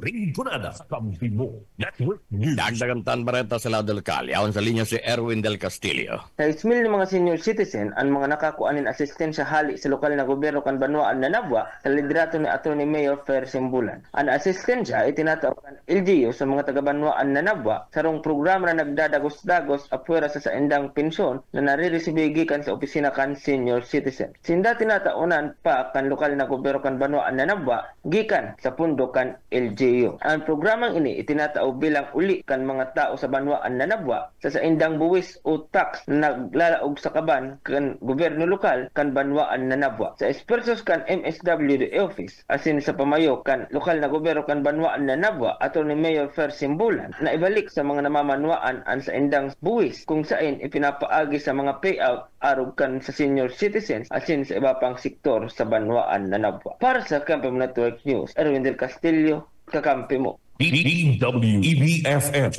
Rinconada, Kakampi mo. Network News. Dagdagan tan bareta sa lado lokal. Yaon sa linya si Erwin Del Castillo. Sa ismil ng mga senior citizen, ang mga nakakuanin asistensya hali sa lokal na gobyerno kan Banwaan na Nabwa sa liderato ni Atty. Mayor Fer Simbulan. Ang asistensya ay tinatawag kan LGU sa mga taga-Banwaan na Nabwa sarong programa na nagdadagos-dagos apwera sa saindang pensyon na nare-receive gikan sa opisina kan senior citizen. Sinda tinataunan pa kan lokal na gobyerno kan Banwaan na Nabwa gikan sa pundo kan LGU. Ang programang ini itinatao bilang uli kan mga tao sa Banwaan na Nabwa sa saindang buwis o tax na naglalaog sa kaban kan gobyerno lokal kan Banwaan na Nabwa. Sa espersos kan MSWD office asin sa pamayo kan lokal na gobyerno kan Banwaan na Nabwa ato ni Mayor Fer Simbulan na ibalik sa mga namamanwaan ang saindang buwis kung saan ipinapaagi sa mga payout arog kan sa senior citizens asin sa iba pang sektor sa Banwaan na Nabwa. Para sa Kakampi Network News, Erwin Del Castillo, Kakampi mo. DWEB-FM.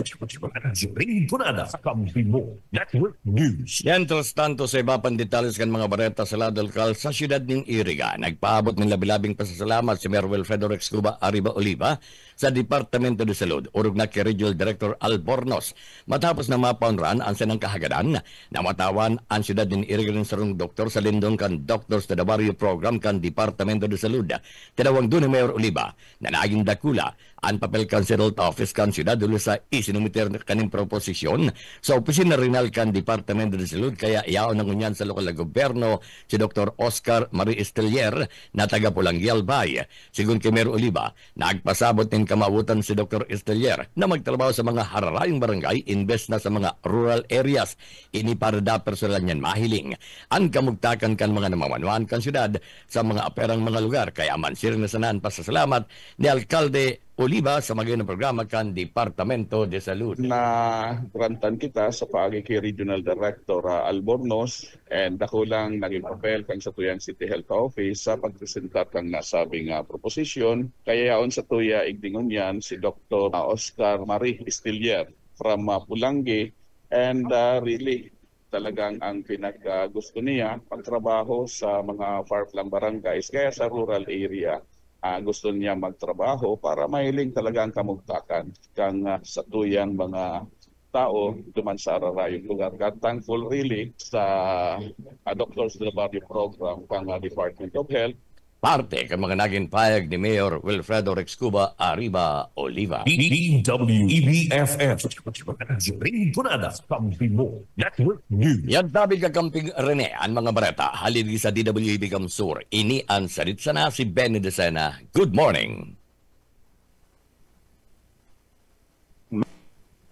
Rinconada, Kakampi mo. Network News. Mientras tanto sa iba pang detalles kan mga bareta sa lado lokal sa siyudad ng Iriga, nagpaabot ng labi-labing pasasalamat si Mayor Wilfredo Rex Cuba Arriba Oliva sa Departamento de Salud, urog na kay Regional Director Albornoz. Matapos na mapaunran ang sinang kahagadan, namatawan ang siyudad ng Iriga ng sarong doktor sa lindong kan Doctors to the Barrio Program kan Departamento de Salud. Tinawag doon ni Mayor Oliva na naging dakula ang papel kan Settled Office kan siyudad dulo sa isinumiter kaning proposisyon sa opisina rinal kan Departamento de Salud kaya iyaon ng unyan sa lokal na gobyerno si Dr. Oscar Marie Estelier na taga Pulangyal Bay. Sigun kay Mayor Oliva, nagpasabot ng kamawutan si Dr. Estelier na magtrabaho sa mga hararayong barangay imbes na sa mga rural areas. Ini para da personal niyan mahiling. Ang kamugtakan kan mga namamanwan kan siyudad sa mga aperang mga lugar kaya mansiring na sanaan pasasalamat ni Alkalde Oliva sa maging programa kan Departamento de Salud. Na grantan kita sa paagi kay Regional Director Albornoz and ako lang naging papel kang sa Tuyang City Health Office sa pagpresenta kang nasabing proposition. Kaya yaon sa tuya igdingon yan si Dr. Oscar Marie Estillier from Pulangi and really talagang ang pinag-gusto niya pagtrabaho sa mga far-flung barangays kaya sa rural area. Gusto niya magtrabaho para mahiling talaga ang kamugtakan kang sa tuyang mga tao duman sa ararayong lugar. God thankful really sa Doctors de la Barrio program kang Department of Health. Parte kang mga naging payag ni Mayor Wilfredo Rexcuba Arriba Oliva. DWEBFF. Rinconada Kampibo Network News. Yan tabi kakamping Rene ang mga bareta haligi sa DWEB Kamsur. Ini ang sarit sana si Benny Decena. Good morning.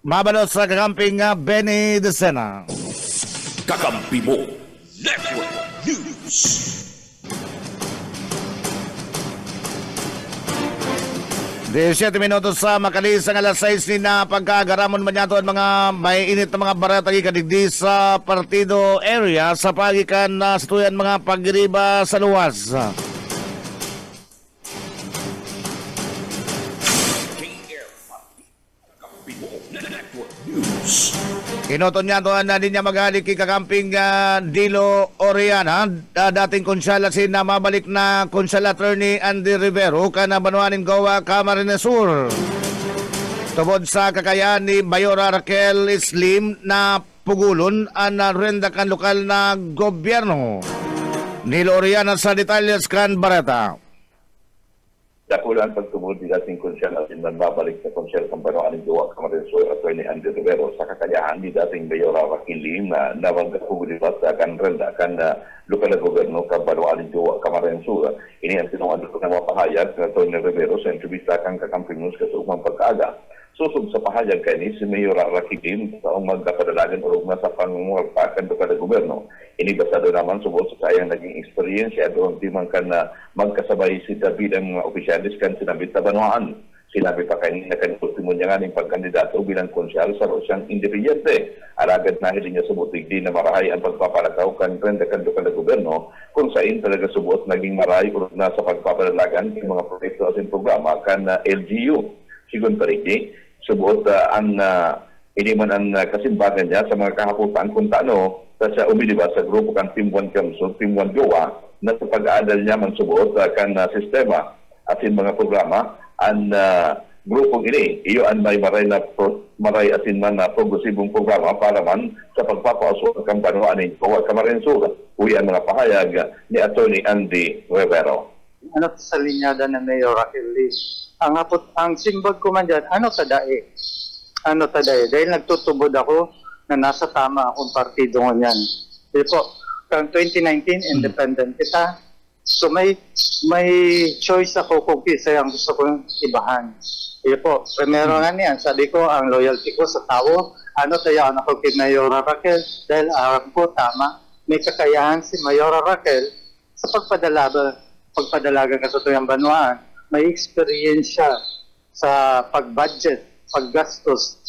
Mabalot sa kakamping Benny Decena. Kakampibo Network News. 17 minutos sa makalis ang alas 6 ni na pagkagaramon man yato ang mga may init na mga barata kadigdi sa partido area sa pagikan na situyan mga pagriba sa luwas. Inoton niya doon na din niya maghalik kay kakamping Dilo Oriana, dating konsyala na mabalik na konsyala attorney Andy Rivero kana Banuanin Goa, Camarines Sur. Tubod sa kakayahan ni Mayora Raquel Slim na pugulon ang renda kan lokal na gobyerno. Dilo Oriana sa detalles kan Barata. Dakulan pagtubod ni dating konsyal at babalik sa konsyal ng Banuanin Goa, Camarines Sur at ni Andy Rivero sa kakayahan ni dating Mayora Raquel Lim na nawagkapugulipat sa kanrenda kan lokal na gobyerno ng Banuanin Goa, Camarines Sur. Ini ang tinuan ko ng mapahayag na Tony Rivero sa entrevista kang kakamping news kasumang pagkaaga. Susog sa pahayag kay ni si Mayora Raquel Lim sa magkapadalagan o na sa pangungulpakan lokal na gobyerno. Ini basado naman subot sa sayang naging experience at doon timang kan na magkasabay si David ang mga opisyalis kan sinabit sa Banuan. Sinabi pa kanina kan ultimo niya nga ng pagkandidato bilang konsyal sa Rosyang Independiente. Aragad na hiling niya subot di na marahay ang pagpapalakaw kan trend kan lokal na gobyerno kung saan talaga subot naging marahay o na sa pagpapalalagan ng mga proyekto at programa kan LGU. Sigun pariki, subot ang hindi man ang kasimbagan niya sa mga kahaputan kung taano sa umiliba sa grupo kan Team 1 Kamsur, Team 1 Goa na sa pag-aadal niya man subuot kan sistema at mga programa ang grupong ini. Iyo ang may maray asin man na progresibong programa para man sa pagpapausok ng Banuanin Goa, Camarines Sur. Uwi ang mga pahayag ni Atty. Andy Rivero. Ano sa linyada ng Mayor Raquel Lim? Ang simbag ko man dyan, ano tadae? Dahil nagtutubod ako na nasa tama akong partido ngayon. Di po, kang 2019, independent kita. So may choice ako kung kisa yung gusto kong ibahan. Di po, primero nga niyan, sabi ko, ang loyalty ko sa tao, tayo ako kay Mayora Raquel, dahil aram ko, tama, may kakayahan si Mayora Raquel sa pagpadalaga sa tuyang Banuan. May experience siya sa pag-budget, paggastos.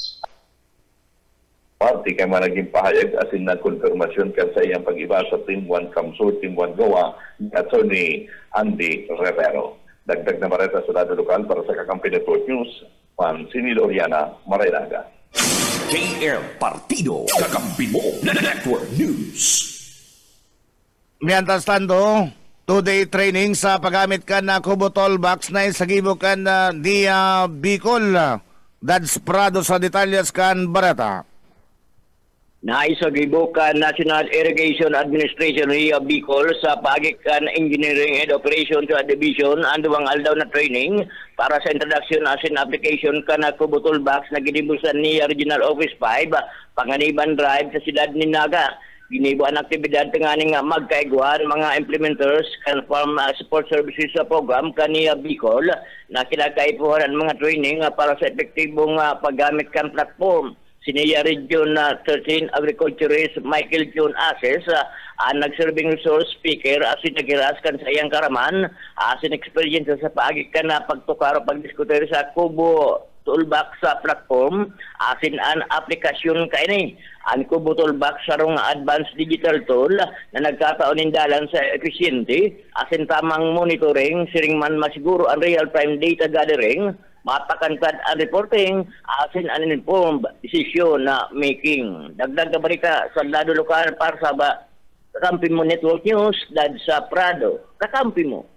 Party kay managing pahayag asin na konfirmasyon kan sa iyang pag-iba sa Team 1 Kamsur, Team 1 Goa, Atty. Andy Rivero. Dagdag na mareta sa lado lokal para sa Kakampi Network News, Juan Sinil Oriana, Maraynaga. KR Partido Kakampibo Network News. Mientras tanto, two-day training sa paggamit ka na Kubo Tollbox na isagibo kan di Bicol. Dads Prado sa detalles kan Barata. Naisagibukan National Irrigation Administration Ria Bicol sa pagikan Engineering and Operation to Division ang duwang aldaw na training para sa introduction as in application ka na Kubo Tollbox na ginibusan ni Regional Office 5 Panganiban Drive sa siyudad ni Naga. Ginibo ang aktibidad tinganing magkaiguan mga implementers kan farm support services sa program kaniya Bicol na kinakaipuhan ang mga training para sa epektibong paggamit kan platform. Siniya Region 13 Agriculturist Michael John Ases, ang nagserving resource speaker, asin nagiras kan sa iyang karaman, asin experience sa paagikan na pagtukar o pagdiskutir sa Kubo Toolbox sa platform, asin an aplikasyon kaini. Ang Kubo Toolbox sarong advanced digital tool na nagkataon dalan sa efficiency, asin tamang monitoring, siring man masiguro ang real-time data gathering, matakantad ang reporting, asin an informed decision na making. Dagdag na balita sa lado lokal para sa Kakampi Mo Network News, dad sa Prado. Kakampi mo.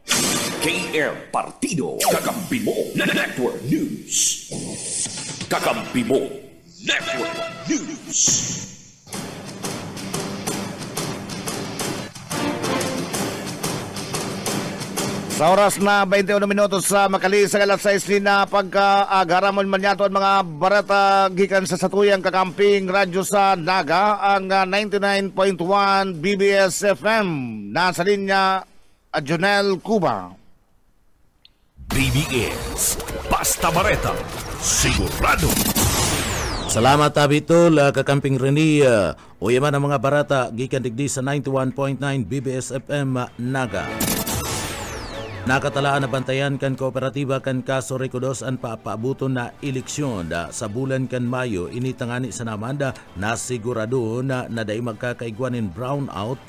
KR Partido. Kakampi Mo Network News. Kakampi Mo Network News. Sa oras na 21 minutos sa makalisang alas 6 na pagka-agaramon man yato ang mga barata gikan sa satuyang kakamping radyo sa Naga, ang 99.1 BBS FM. Nasa linya, Jonel Cuba. BBS, basta bareta, sigurado. Salamat Abitol, kakamping Reni. Uyaman ang mga barata gikan digdi sa 91.9 BBS FM Naga. Nakatalaan na bantayan kan kooperatiba kan kaso Recodos ang paabuton na eleksyon sa bulan kan Mayo. Initangani sa namanda na sigurado na daay magkakaigwanin brownout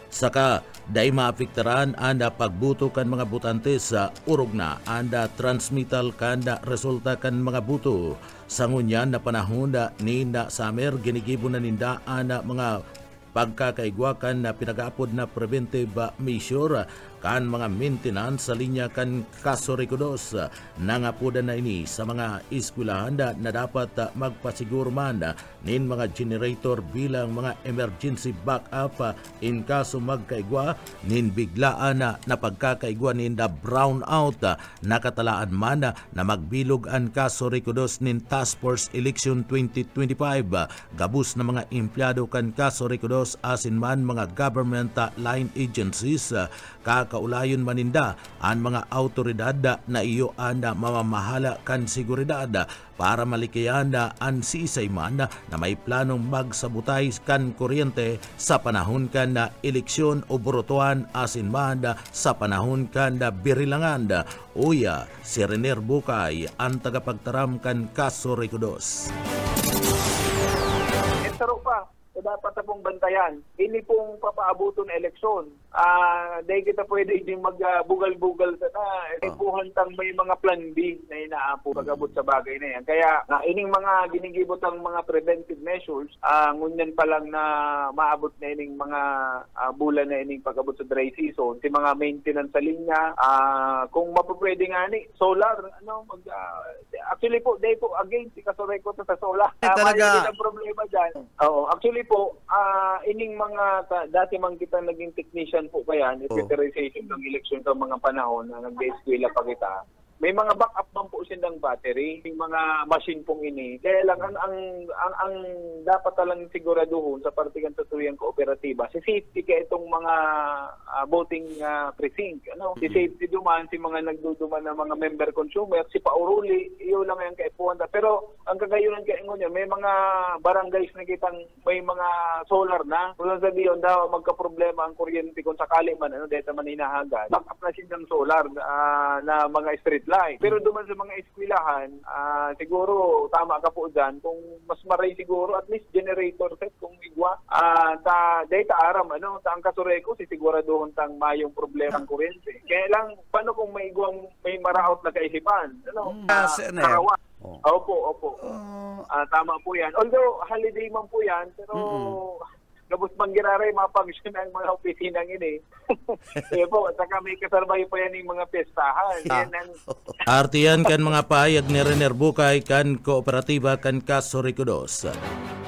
saka daay maapektaran anda pagbuto kan mga butante sa urog na anda transmittal kan resulta kan mga buto. Sa ngunyan na panahon ninda summer ginigibo na ninda anda mga pagkakaigwakan na pinag-aapod na preventive measure kan mga maintenance sa linya kan kaso Recodos. Nangapodan na ini sa mga eskwelahan na dapat magpasiguro man nin mga generator bilang mga emergency backup in kaso magkaigwa nin biglaan na pagkakaigwa nin da brownout. Nakatalaan man na magbilog ang kaso Recodos nin Task Force Election 2025. Gabus na mga empleyado kan kaso Recodos asin man mga government line agencies kaulayon maninda ang mga autoridad na iyo anda mamamahala kan seguridad para malikiyan ang sisay man na may planong magsabutay kan kuryente sa panahon kan na eleksyon o burutuan asin man sa panahon kan na birilangan. Uya, si Rener Bukay ang tagapagtaram kan kaso Recodos. Entero pa, dapat na pong bantayan. Hindi pong papaabuto ng eleksyon. Dahil kita pwede din magbugal-bugal sa ipuhan tang may mga plan B na inaapo pag-abot sa bagay na yan. Kaya ining mga ginigibot ang mga preventive measures, ngunyan pa lang na maabot na ining mga bulan na ining pag-abot sa dry season. Si mga maintenance sa linya, kung mapapwede nga ni solar, actually po, dahil po again, si Kasoreko sa solar. Talaga. Ang problema dyan. Oo, actually po, ining mga dati man kita naging technician po pa yan, computerization ng eleksyon sa mga panahon na nag-eskwela pa kita. May mga backup man po silang battery, yung mga machine pong ini. Kaya lang ang dapat talang siguraduhon sa partikan sa tuyang kooperatiba, si safety kaya itong mga voting precinct. Si safety duman, si mga nagduduman ng mga member consumer, si pauruli, iyon lang yung kaipuhan. Pero ang kagayunan kaya niya, may mga barangays na kitang may mga solar na. Kung sabihin daw magka-problema ang kuryente kung sakali man, dahil man hinahagad, backup na silang solar na mga street light. Pero duman sa mga eskwelahan, siguro tama ka po dyan. Kung mas maray siguro, at least generator set kung igwa. Data aram, ta ang kasureko, sisiguraduhon tang mayong problema ang kuryente. Kaya lang, paano kung may igwang may maraot na kaisipan? Karawan. Opo. Tama po yan. Although, holiday man po yan, pero labos manggiraray mapangsyon ang mga opisinang ini. Po, at saka may kasarbay pa yan yung mga pestahan. Artiyan kan mga pahayag ni Rener Bukay kan kooperatiba kan kaso Recodos.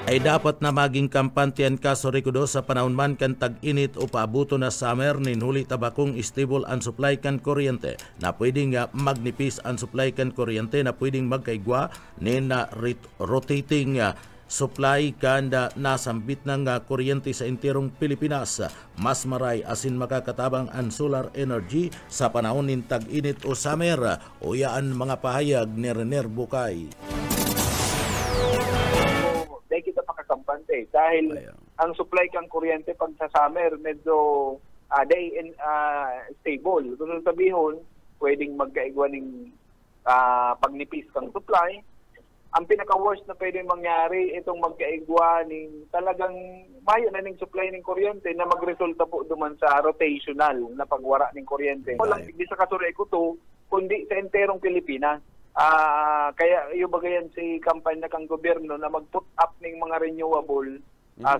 Ay dapat na maging kampante ang kaso Recodos sa panahon man kan tag-init o paabuto na summer nin huli tabakong stable ang supply kan kuryente na pwedeng magnipis ang supply kan kuryente na pwedeng magkaigwa nin rotating supply kanda nasambit ng kuryente sa enterong Pilipinas. Mas maray asin makakatabang ang solar energy sa panahon ng tag-init o summer. Uyaan mga pahayag ni Rener Bukay. kuryente. Dahil ang supply kang kuryente pag sa summer, medyo day and stable. Gusto sabihin, pwedeng magkaigwa ng pagnipis kang supply. Ang pinaka-worst na pwedeng mangyari, itong magkaigwa ng talagang mayo na ng supply ng kuryente na magresulta po duman sa rotational na pagwara ng kuryente. Walang hindi sa Kasuray Kuto, kundi sa enterong Pilipinas. Kaya yung bagayan si kampanya kang gobyerno na mag-put up ng mga renewable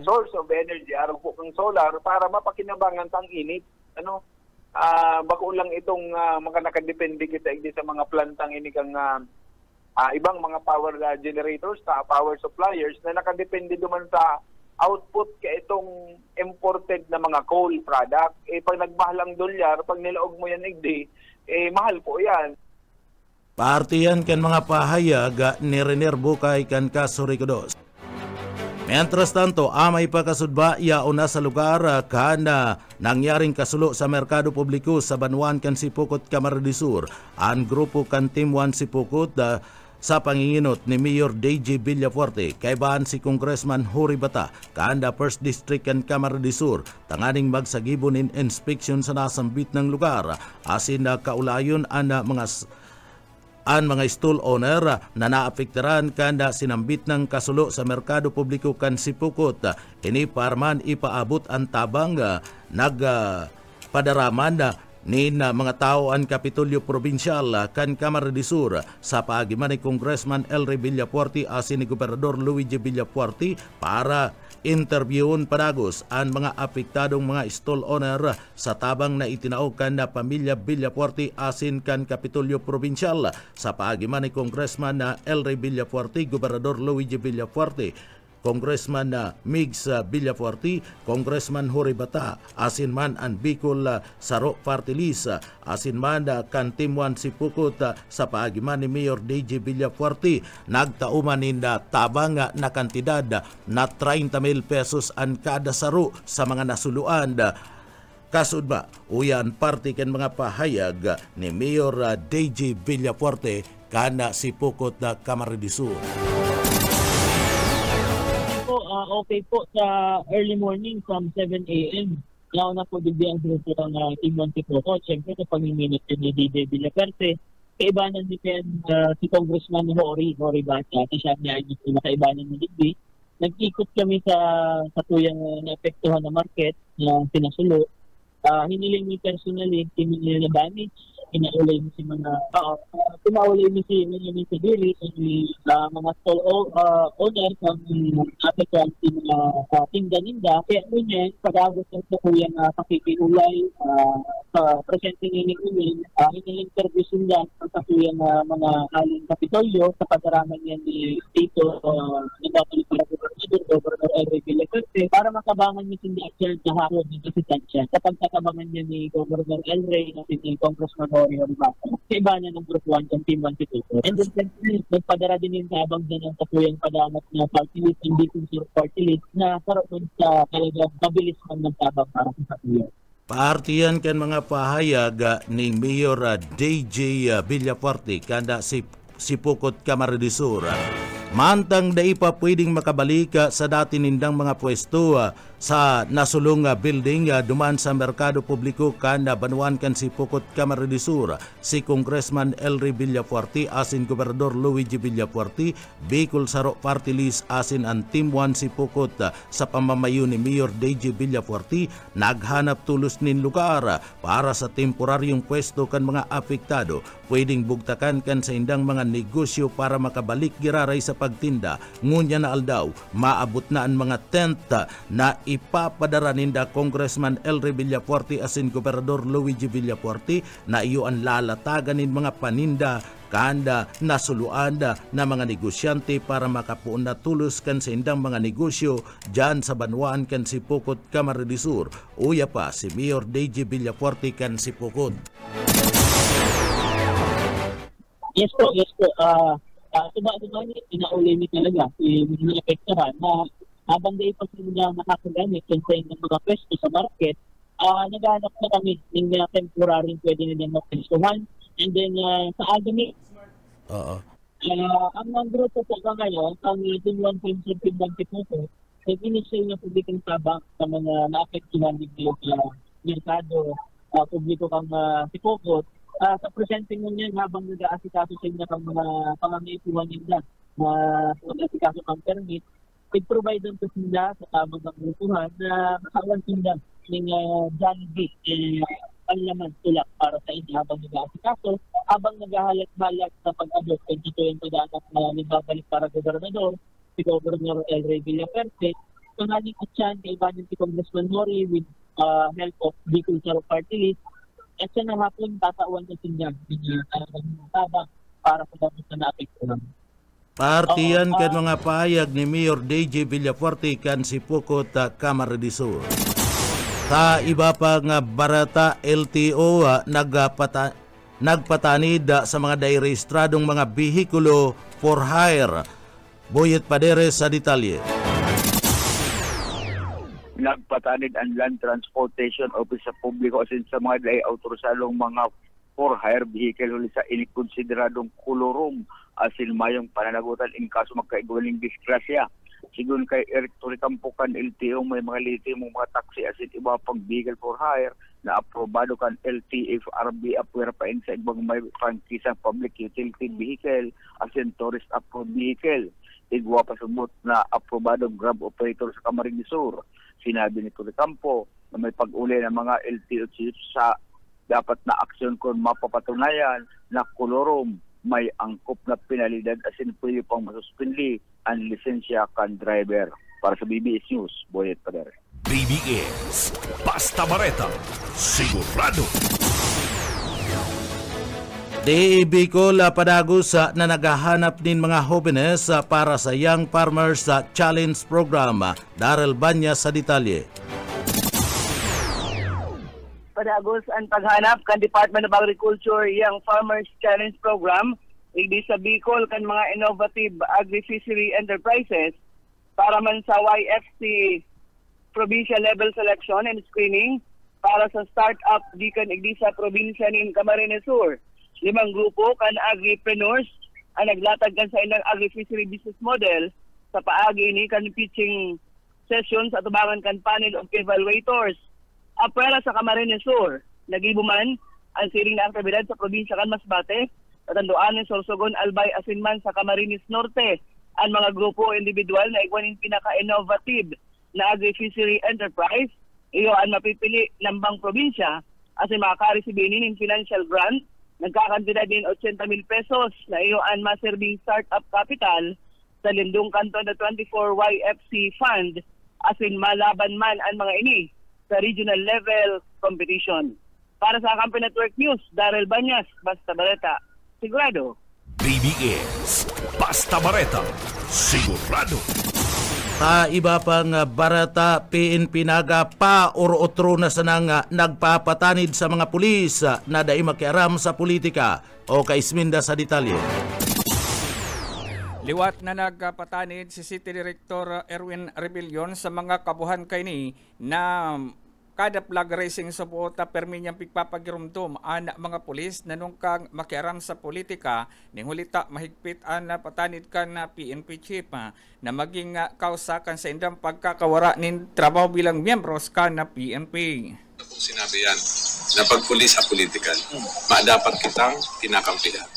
source of energy, araw po kang solar, para mapakinabangan tang init. Bako lang itong mga nakadepende kita sa mga plantang ini kang ibang mga power generators, power suppliers na nakadepende duman sa output ka itong imported na mga coal product. Pag nagmahal ang dolyar, pag nilaog mo yan mahal po yan. Partiyan kan mga pahayag ni Renier Bukay kan Kasuray Kuto. Mientras tanto, amay pakasudba yaon na sa lugar kana nangyaring kasulo sa merkado publiko sa Banwan kan Sipukot, Camarines Sur. Ang grupo kan Team 1 Sipukot sa panginginot ni Mayor DJ Villafuerte kaibahan si Congressman Jory Bata kaanda 1st District kan Camarines Sur tanganing magsagibon in inspection sa nasambit ng lugar asin na kaulayon ang mga stall owner na naapektaran kanda sinambit ng kasulo sa merkado publiko kan Sipukot. Ini parman ipaabot ang tabang nagpadaraman ni mga tao ang Kapitolyo Provincial kan Camarines Sur sa paagiman ni Congressman Elry Villafuerte asin ni Gobernador Luigi Villafuerte para interviewon padagos ang mga apektadong mga stall owner sa tabang na itinaog kan na pamilya Villafuerte asin kan Kapitolyo Provincial sa paagiman ni Congressman Elry Villafuerte, Gobernador Luigi Villafuerte, Congressman Migs Villafuerte, Congressman Jory Bata, asin man ang Bicol Saro Party List, asin man kan Team 1 Sipukot sa paagiman ni Mayor DJ Villafuerte, nagtauman ninda tabang na kantidad na 30,000 pesos ang kada saro sa mga nasuluan. Kasud ba, uyan parte kan mga pahayag ni Mayor DJ Villafuerte kana Sipukot na Camarines Sur. Okay po sa early morning from 7 a.m. Nauna po bigyan grupo ng Team 1 Sipukot. Siyempre sa pangminit ni DJ Villafuerte, kaibanan ni si Congressman Jory Bata. Kasi siya niya yung kaibanan ni Digby. Nag-ikot kami sa tuyang naapektuhan na market na pinasulo. Hiniling ni personally, hiniling na damage. Inaulay mo si mga tumaulay mo si Diri, mga stall owner ng apekan si mga tinda-ninda. Kaya mo niya, pag-agos ng kuyang pakikiulay sa presenting ini-uling, ini-interview sila sa kuyang mga aling Kapitolyo sa pagdaraman niya ni Tito nagpapalik para Gobernador Elry Villafuerte para makabangan niya sila siya sa hapon ng asitansya. Kapag nakabangan niya ni Gobernador Elry na si Congressman Jory Bata, iba na ng Group 1 ng Team 1 Sipukot. And then, nagpadara din yung tabang din ng kapuyang padamat na party list, hindi kung sir party list, na karoon sa talagang mabilis man ng tabang para sa kapuyang. Partiyan kan mga pahayag ni Mayor DJ Villafuerte kanda Sipukot, Camarines Sur. Mantang da ipa pwedeng makabalik sa dati nindang mga pwesto sa nasulong building duman sa merkado publiko kan Banwan kan Sipukot, Camarines Sur si Congressman Elry Villafuerte asin Gobernador Luigi Villafuerte, Bicol Saro Party List asin ang Team 1 Sipukot sa pamamayo ni Mayor DJ Villafuerte naghanap tulos nin lugar para sa temporaryong pwesto kan mga apektado pwedeng bugtakan kan sa indang mga negosyo para makabalik giraray sa pagtinda. Ngunya na aldaw, maabot na ang mga tent na ipapadara ninda Congressman Elry Villafuerte asin Gobernador Luigi Villafuerte na iyo ang lalatagan nin mga paninda kanda nasuluan na mga negosyante para makapuon na tulos kan sa indang mga negosyo dyan sa Banwan kan Sipukot, Camarines Sur. Uya pa si Mayor DJ Villafuerte kan Sipukot. Yes po. Tuba-tuba inaulay ni talaga yung epektahan na habang di pa sila nakakagamit yung mga pwesto sa market, naghanap na kami ng temporary pwede nilang mapwestuhan. And then sa Agami, ang mga grupo po ka ngayon, ang Team 1 Team 1 Sipukot, nag-initiate na publikong tabak sa mga naapektuhan dito sa merkado publiko kang sipokot. Sa presenting mo niyan habang nag-aasikaso sa inyo kang mga pangangaipuan nila na nag-aasikaso kang permit, pag-provide ang sila sa tamang kagustuhan na makawan sila ng Jollibee panlaman tulak para sa inyo habang nag-aasikaso, habang naghahalat-balat sa pag-abot kung dito yung pag-aanap na nagbabalik para gobernador, si Governor El Rey Villaperte, pangaling at siyan kay Ibanan si Congressman Mori with help of Bicol Saro Party List, at siya na hapon tatawan na sinya ng tabang para sa dapat na naapektuhan. Partiyan kan mga pahayag ni Mayor DJ Villafuerte kan si Pukot Camarines Sur. Sa iba pa nga barata LTO nagpatanid sa mga dairehistradong mga bihikulo for hire. Boyet Paderes sa detalye. Nagpatanid ang Land Transportation Office sa publiko asin sa mga autorizadong mga for hire vehicle huli sa inikonsideradong kolorum asin mayong pananagutan in kaso magkaigualing disgrasya. Sigun kay Eric Toricampo kan LTO may mga litimong mga taxi asin iba pang vehicle for hire na aprobado kan LTFRB apwera pa sa ibang may prangkisang public utility vehicle asin tourist approved vehicle. Igwa pa sumot na aprobado Grab operator sa Camarines Sur. Sinabi ni Toricampo na may pag-uli ng mga LTO chiefs sa dapat na aksyon kung mapapatunayan na kolorum may angkop na penalidad asin pwede pang masuspindi ang lisensya kan driver. Para sa BBS News, Boyet Padere. BBS, Basta Bareta, sigurado. DA Bicol padagos na naghahanap din mga jóvenes para sa Young Farmers Challenge Program. Darrell Banyas sa detalye. Padagos ang paghanap kan Department of Agriculture Young Farmers Challenge Program igdi sa Bicol kan mga innovative agri-fishery enterprises para man sa YFC provincial level selection and screening para sa startup di kan igdi sa probinsya ni Camarines Sur. 5 grupo kan agripreneurs ang naglatag kan sa ilang agri-fishery business model sa paagi ni kan pitching sessions at tubangan kan panel of evaluators. Apwera sa Camarines Sur, nagibuman ang siring na aktibidad sa probinsya kan Masbate, Tatanduan ng Sorsogon, Albay, Asinman sa Camarines Norte. Ang mga grupo individual na igwanin pinaka-innovative na agri-fishery enterprise, iyo ang mapipili ng bang probinsya asin makakaresibihin ng financial grant, nagkakantidad din 80,000 pesos na iyo ang maserbing startup capital sa Lindung Kanton na 24 YFC Fund asin malaban man ang mga ini sa regional level competition. Para sa Kampi Network News, Darrell Banyas, Basta Bareta, sigurado. BBS, Basta Bareta, sigurado. Sa iba pang barata, PNP naga pa or otro na sanang nagpapatanid sa mga pulis na dai makiaram sa politika. O kaisminda sa detalye. Liwat na nagpatanid si City Director Erwin Rebellion sa mga kabuhan kay ni na kada flag racing sa buota permi niyang pigpapagirumdum ang mga pulis na nung kang makiaram sa politika ning hulita mahigpit ang patanid kan na PNP chief na maging kausakan sa indang pagkakawara nin trabaho bilang miyembros kan na PNP. Kung sinabi yan na pagpulis sa political, dapat kitang kinakampihan.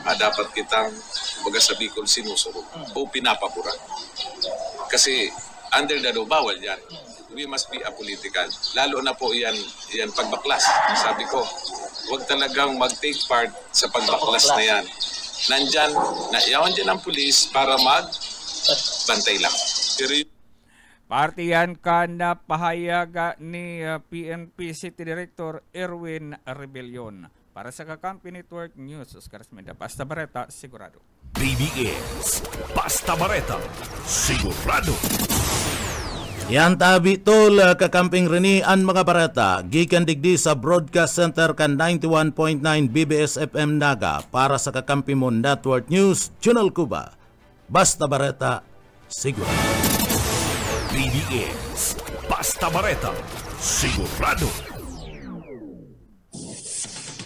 Dapat kitang baga sa Bicol sinusunod o pinapaboran. Kasi under the law, bawal yan. We must be apolitical. Lalo na po yan pagbaklas. Sabi ko, huwag talagang mag-take part sa pagbaklas na yan. Nandyan, yawan dyan ang pulis para magbantay lang. Pero partiyan ka na pahayag ni PNP City Director Erwin Rebellion. Para sa Kakampi Network News, Oscar Smeda, Basta Bareta, sigurado. BBS, Basta Bareta, sigurado. Yan tabi tol kakamping rini ang mga barata gikan digdi sa Broadcast Center kan 91.9 BBS FM Naga para sa Kakampi Mo Network News Channel Cuba. Basta Bareta, sigurado. BBS, Basta Bareta, sigurado.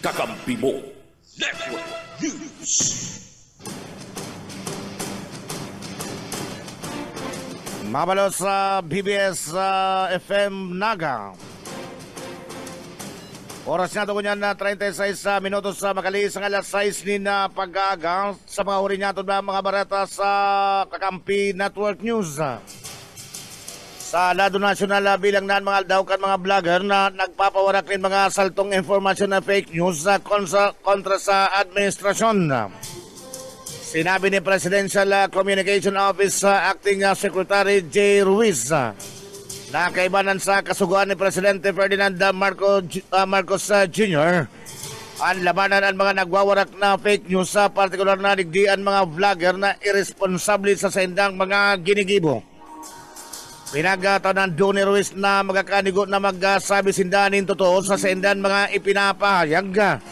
Kakampi Mo Network News. Mabalo sa BBS FM Naga. Oras na ito kunyan na 36 minutos sa makalis ang alas 6 ni na pag-aaga sa mga uri niya ito na mga barata sa Kakampi Network News. Sa lado nasyonal bilang na mga aldaw kan mga vlogger na nagpapawarak rin mga saltong informasyon na fake news kontra sa administrasyon. Sinabi ni Presidential Communication Office Acting Secretary J. Ruiz na kaibanan sa kasuguan ni Presidente Ferdinand Marcos Jr. ang labanan ang mga nagwawarak na fake news sa partikular na digdian mga vlogger na irresponsable sa sendang mga ginigibo. Pinagatanan doon ni Ruiz na magkakanigo na magsabi sindanin totoo sa sendan mga ipinapahayag.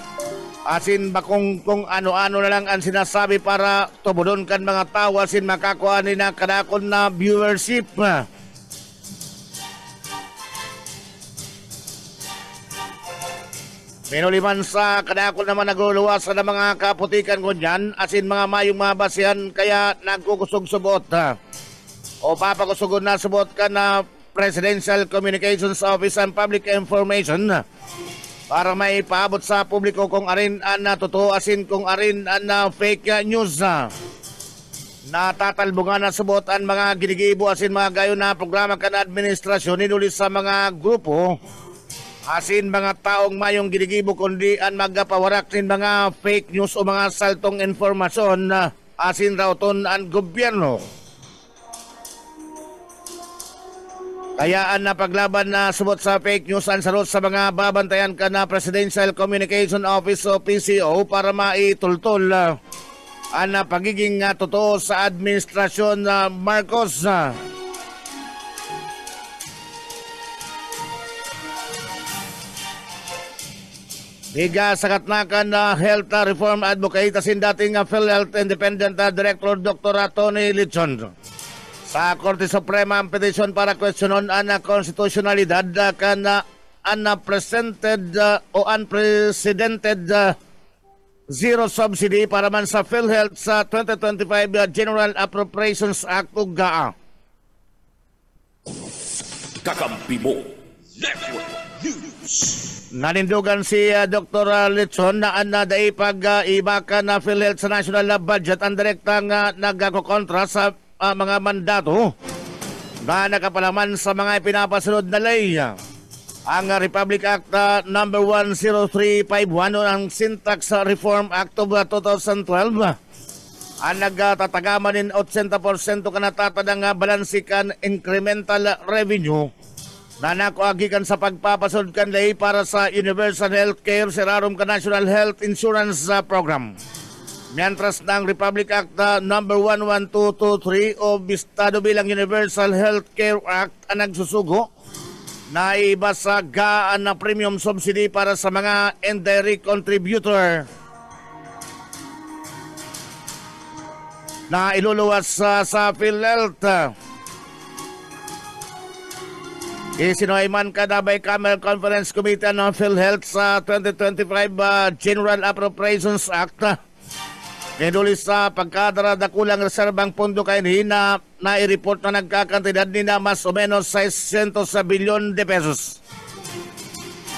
Asin ba kung ano-ano na lang ang sinasabi para tubulon kan mga tao asin makakuha ni na kadakon na viewership. Pinuliman sa kadakon naman nagluluwas sa mga kaputikan ko dyan asin mga mayong mabasihan kaya nagkukusog subot. O papakusugod na subot ka na Presidential Communications Office and Public Information para may paabot sa publiko kung arin ang totoo asin kung arin ang fake news. Natatalbungan na subot ang mga ginigibo asin mga gayon na programa kan administrasyon inulit sa mga grupo asin mga taong mayong ginigibo kundi ang magapawarak din mga fake news o mga saltong informasyon asin rauton ang gobyerno. Kaya ang napaglaban na subot sa fake news ang sarot sa mga babantayan ka na Presidential Communication Office o PCO para maitultol ang pagiging totoo sa administrasyon Marcos. Biga sa katnakan na Health Reform Advocate asin dating PhilHealth Independent Director Dr. Tony Lechon. Sa Korte Suprema ang petisyon para kwestiyonon ang konstitusyonalidad kana unprecedented o unprecedented zero subsidy para man sa PhilHealth sa 2025 General Appropriations Act ug GAA. Kakampi mo Network News. Nanindugan si Dr. Lechon na andaday pag-ibaka na PhilHealth sa national budget ang direktang nagkakontra sa mga mandato na nakapalaman sa mga ipinapasunod na lay. Ang Republic Act number 10351 o ang Syntax Reform Act of 2012 ang nagtatagaman din 80% ka natatadang balansikan incremental revenue na nakuagikan sa pagpapasunod kan lay para sa Universal Health Care Sirarum ka National Health Insurance Program. Mientras ng Republic Act number 11223 o bistado bilang Universal Health Care Act ang nagsusugo na iba sa GAA na premium subsidy para sa mga indirect contributor na iluluwas sa PhilHealth. Isinuhayman kadabay Camel Conference Committee ng PhilHealth sa 2025 General Appropriations Act. Ninulis sa pagkadara da kulang reserbang pondo kay na nai-report na nagkakantidad nina mas o menos 600 bilyon de pesos.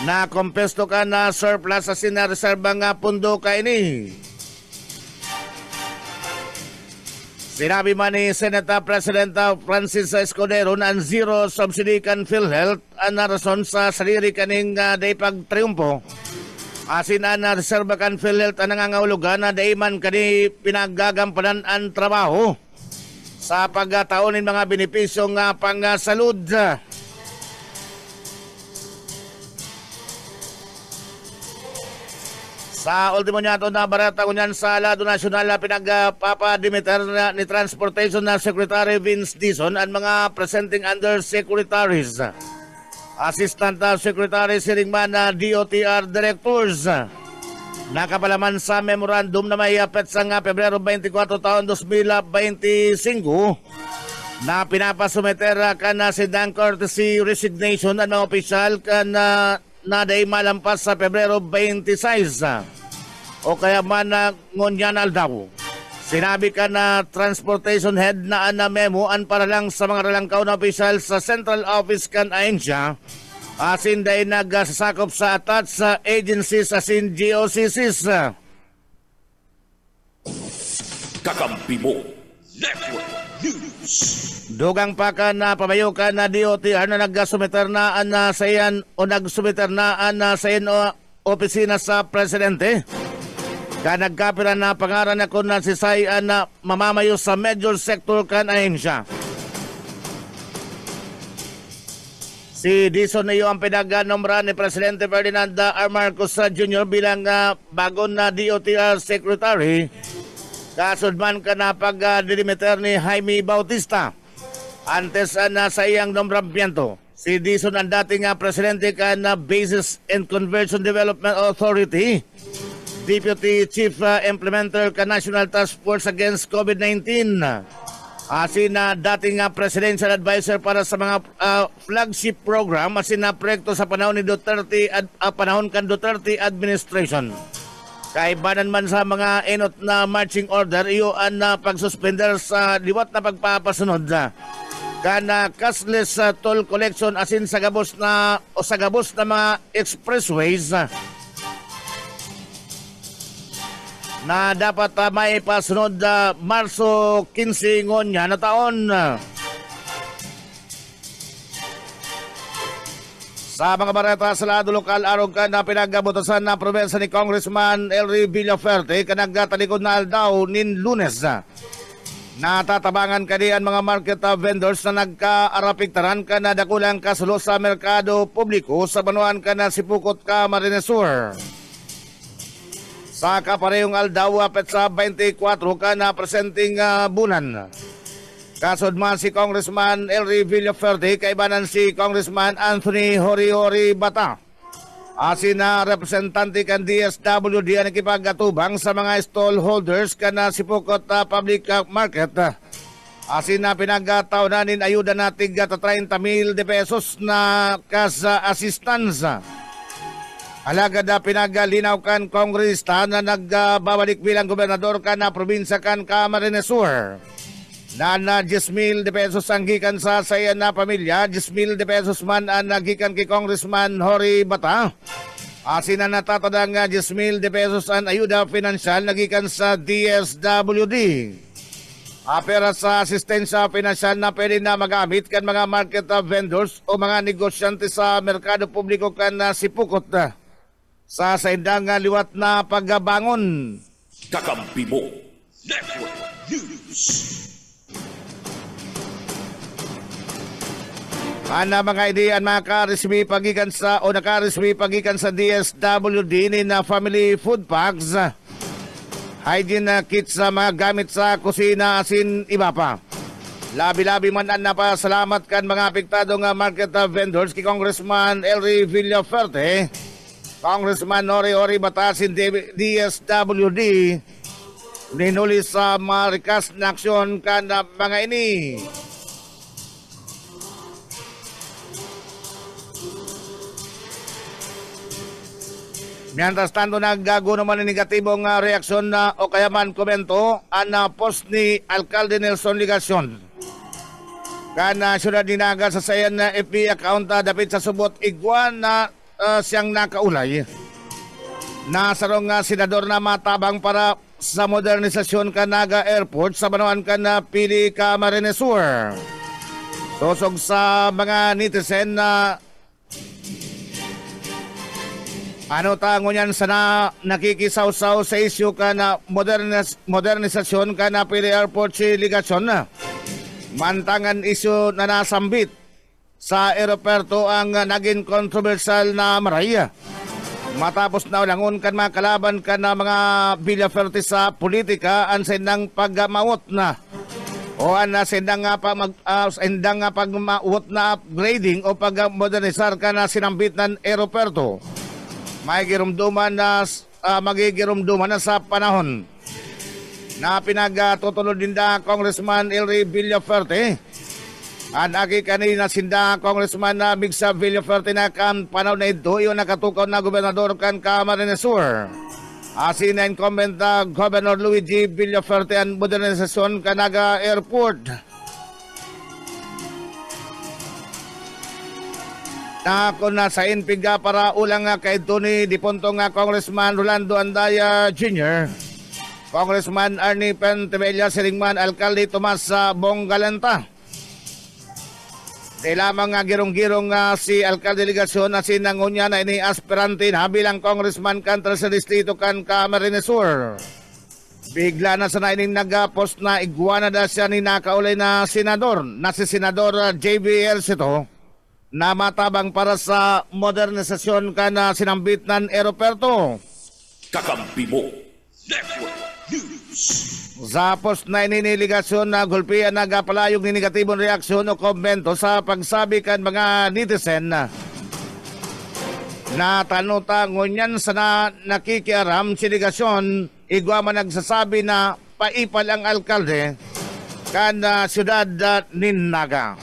Na kompesto ka na surplus sa sinareserbang pondo kay ni. Sinabi man ni Senate President Francis Escudero na ang zero subsidy kan PhilHealth ang rason sa sarili kaning day pagtriumpo. Asin na reserva kan PhilHealth ang nangangahulugan na daiman kani pinagagampanan ang trabaho sa pagkataonin mga benepisyong pangsalud. Sa ultimo niya ito na barata kunyan sa lado nasyonal pinagpapadimiter ni Transportation na Secretary Vince Dizon ang mga presenting undersecretaries, Assistant Secretary Siringman na DOTR Directors. Nakapalaman sa memorandum na may petsa nga Pebrero 24 taon 2025 na pinapasumeter ka na si Dan Courtesy Resignation ang mga opisyal ka na day malampas sa Pebrero 26 o kaya man ngunyan aldaw. Sinabi ka na transportation head na memo an para lang sa mga ralangkaw na opisyal sa Central Office kan ahensya. Asin day nagsasakop sa attached sa agencies asin GOCCs. Kakampi mo Network News. Dugang pa ka na pamayo ka na DOTR na nagsumiter na sa iyan o nagsumiter na sa iyan o opisina sa Presidente. Ka nagkapira na pangaran ako na si Sayan na mamamayo sa major sector kan ahensya. Si Dison na iyo ang pinag-nombra ni Presidente Ferdinand R. Marcos Jr. bilang bagong na DOTR Secretary. Kasudman ka na pag-delimiter ni Jaime Bautista. Antes na sa iyang nombramiento, si Dison ang dating Presidente ka na Basis and Conversion Development Authority. Deputy Chief Implementer ka National Task Force Against COVID-19. Asin na dating Presidential Advisor para sa mga flagship program asin na proyekto sa panahon ni Duterte panahon kan Duterte administration. Kaibanan man sa mga enot na marching order iyo ang pagsuspender sa liwat na pagpapasunod kana cashless toll collection asin sa gabos na mga expressways na dapat may pasunod Marso 15 ngonya na taon. Sa mga bareta sa lado lokal, araw ka na pinagabutasan na probensa ni Congressman Elry Villaferte kanagtalikod na aldaw nin Lunes. Natatabangan kanian mga market vendors na nagkaarapiktaran ka na dakulang kasulo sa merkado publiko sa banuan ka na Sipukot ka Marinesur. Sa kaparehong aldaw apet sa 24 ka na presenting bulan. Kasod man si Congressman Elry Villaferte kaibanan si Congressman Anthony Hori Bata. Asin na representante kan DSWD ang nakipagkatubang sa mga stallholders ka na Sipukot Public Market. Asin na pinagtaunanin ayuda na tig 30,000 pesos na kasa assistance. Alagad na pinagalinaw kan kongresta na nagbabalik bilang gobernador ka na probinsya kan Camarines na 10,000 pesos ang gikan sa sayan na pamilya, 10,000 pesos man ang nagikan kay Congressman Hori Bata. Asin na natatadang 10,000 pesos ang ayuda pinansyal nagikan sa DSWD. Apera sa asistensya pinansyal na pwede na magamit kan mga market vendors o mga negosyante sa merkado publiko kan Sipukot. Sa saindang liwat na pagbangon. Kakampi mo Network News. Ana mga idean nakaresmi pagikan sa DSWD ni na family food packs, hygiene kits sa mga gamit sa kusina asin iba pa. Labi-labi man ang napasalamat kan mga apektadong market vendors kay Congressman Elry Villaferte, Congressman Hori Batasin DSWD, ninuli sa marikas na aksyon kan mga ini. Mientras tanto naggago naman ng negatibong reaksyon na o kaya man komento ang post ni Alcalde Nelson Ligacion. Kana syudad dinaga sa sayan na FB account dapit sa subot igwan na siyang nakaulay. Nasarong senador na matabang para sa modernisasyon ka Naga Airport sa banuan ka na Pili Camarinesur. Tusog sa mga netizen na ano tango niyan sana nakikisaw-saw sa isyu ka na modernisasyon ka na Pili Airport si Ligacion na. Mantangan isyu na nasambit sa aeroperto ang naging kontrobersyal na maraya. Matapos na ulangon kan mga kalaban ka na mga Villaferte sa politika ang sendang pagmawot na o ang sendang pagmawot na upgrading o pagmodernisar ka na sinambit ng aeroperto. Magigirumduman na sa panahon na pinagtutulod din da Congressman Elry Villaferte. Ang aki kanina sinda Congressman na Migsa Villaferte na kan panahon na ito yung nakatukaw na gobernador kan Camarinesur. Asin incumbent Governor Luigi Villaferte ang modernisasyon Canaga Airport. Na kung nasa inpiga para ulang kay Tony Diponto Congressman Rolando Andaya Jr., Congressman Arnie Pentevella Siringman, Alkalde Tomas Bonggalenta. Di lamang girong-girong si Alkalde Delegasyon na sinangunya na ini aspirante na bilang Congressman kantra sa distrito kan Camarines Sur. Bigla na sa naining nag-post na iguana na siya ni nakaulay na senador na si Senador J.B. Elcito na matabang para sa modernisasyon ka na sinambit ng aeroperto. Kakampi mo. Network News. Sa post na ininiligasyon na gulpian nagapalayog ni negatibong reaksyon o komento sa pagsabi kan mga netizen na tanutangon yan sa nakikiaram siligasyon igwa man nagsasabi na paipal ang alkalde kan siyudad Ninaga.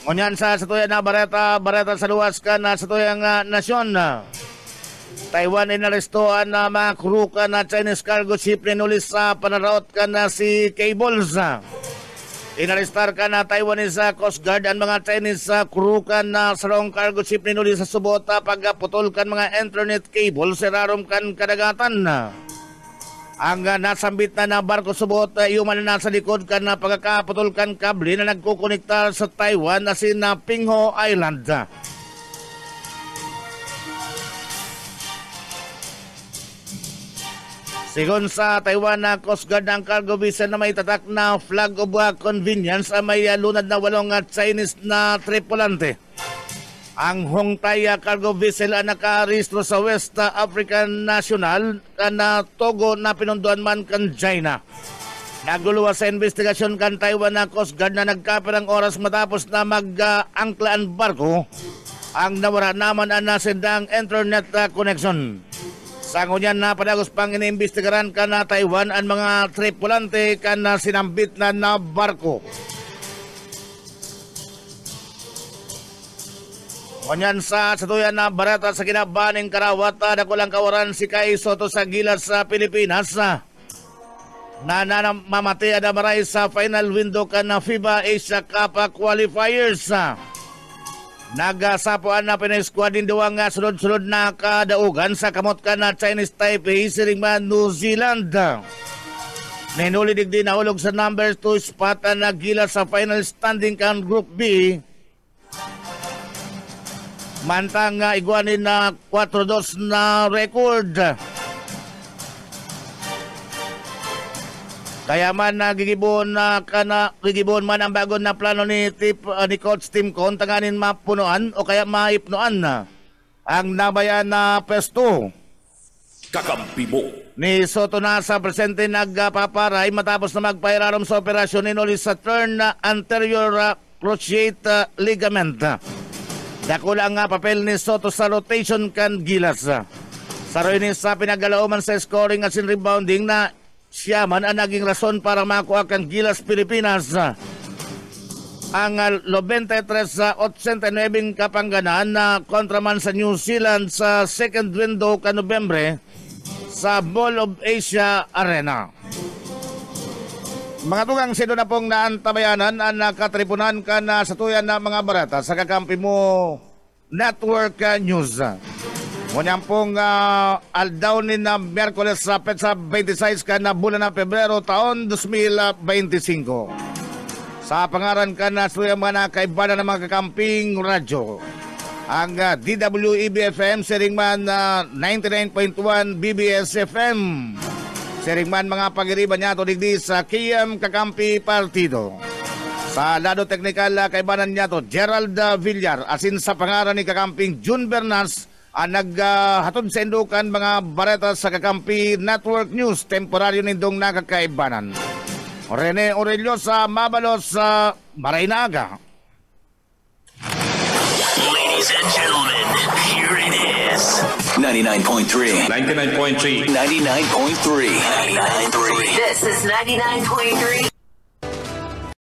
Ngunyan sa tuyang na bareta sa luwas ka na sa tuyang nasyon. Taiwan inarestoan na mga crew ka na Chinese cargo ship ninulis sa panaraot ka na si Cables. Inarestar ka na Taiwanese Coast Guard ang mga Chinese crew ka na sarong cargo ship ninulis sa subota pagputol kan mga internet cable sa rarom kan kadagatan. Ang nasambit na barko subot yuman na nasa likod kan na pagkakaputol kan kable na nagkukonekta sa Taiwan na si Pingho Island. Sigon sa Taiwan na Coast Guard ng cargo vessel na may tatak na flag of convenience may lunad na 8 Chinese na tripulante. Ang Hongtaya cargo vessel ang nakarehistro sa West African National na Togo na pinunduan man kan China. Nagluluwas sa investigasyon kan Taiwan na Coast Guard na nagkapirang oras matapos na mag-angkla ang barko. Ang nawara naman ang nasindang internet connection. Sa ngunyan na padagos pang iniimbestigaran ka na Taiwan ang mga tripulante ka na sinambit na barko. Ngunyan sa tuyan na barata sa kinabaning Karawat, nakulang kawaran si Kai Soto sa Gilas sa Pilipinas. Na mamati na maray sa final window ka na FIBA Asia Cup qualifiers. Nagasapuan na pinay-squad din duwang sunod-sunod na kadaugan sa kamot ka na Chinese Taipei, Siringman, New Zealand. Ninulidig din na ulog sa number 2 spot na Gilas sa final standing kan Group B. Mantang iguanin na 4-2 na record. Kaya man gigibon man ang bago na plano ni Coach Tim Con tanganin mapunuan o kaya maipnuan na ang nabayan na pesto. Kakampi mo. Ni Soto na sa presente nagpaparay matapos na magpairarom sa operasyon ni Nolis sa turn anterior cruciate ligament. Nakulang nga papel ni Soto sa rotation kan Gilas. Saroy sa pinagalauman sa scoring at sin rebounding na siya man ang naging rason para makuha kan Gilas Pilipinas. Ang 93-89 kapangganaan na kontraman sa New Zealand sa second window ka Nobyembre sa Mall of Asia Arena. Mga tugang sino na pong naantabayanan ang nakatripunan ka na sa tuyan na mga barata sa kakampi mo Network News. Ngunyan pong aldawnin na Miyerkules sa petsa 26 ka na bulan ng Pebrero taon 2025. Sa pangaran ka na sa tuyang mga nakaibanan ng mga kakamping radyo. Ang DWEB-FM Siringman 99.1 BBS-FM. Siringman mga pag-iriban niya to digdi sa KM Kakampi Partido. Sa lado teknikal kaibanan niya to Gerald Villar asin sa pangaran ni Kakamping June Bernas ang naghatod sa indukan mga bareta sa Kakampi Network News temporaryo nindong nakakaibanan. Rene Aurelio sa Mabalos sa Maraynaga. Ladies and gentlemen, here it is. 99.3. 99.3. 99.3. 99.3. This is 99.3.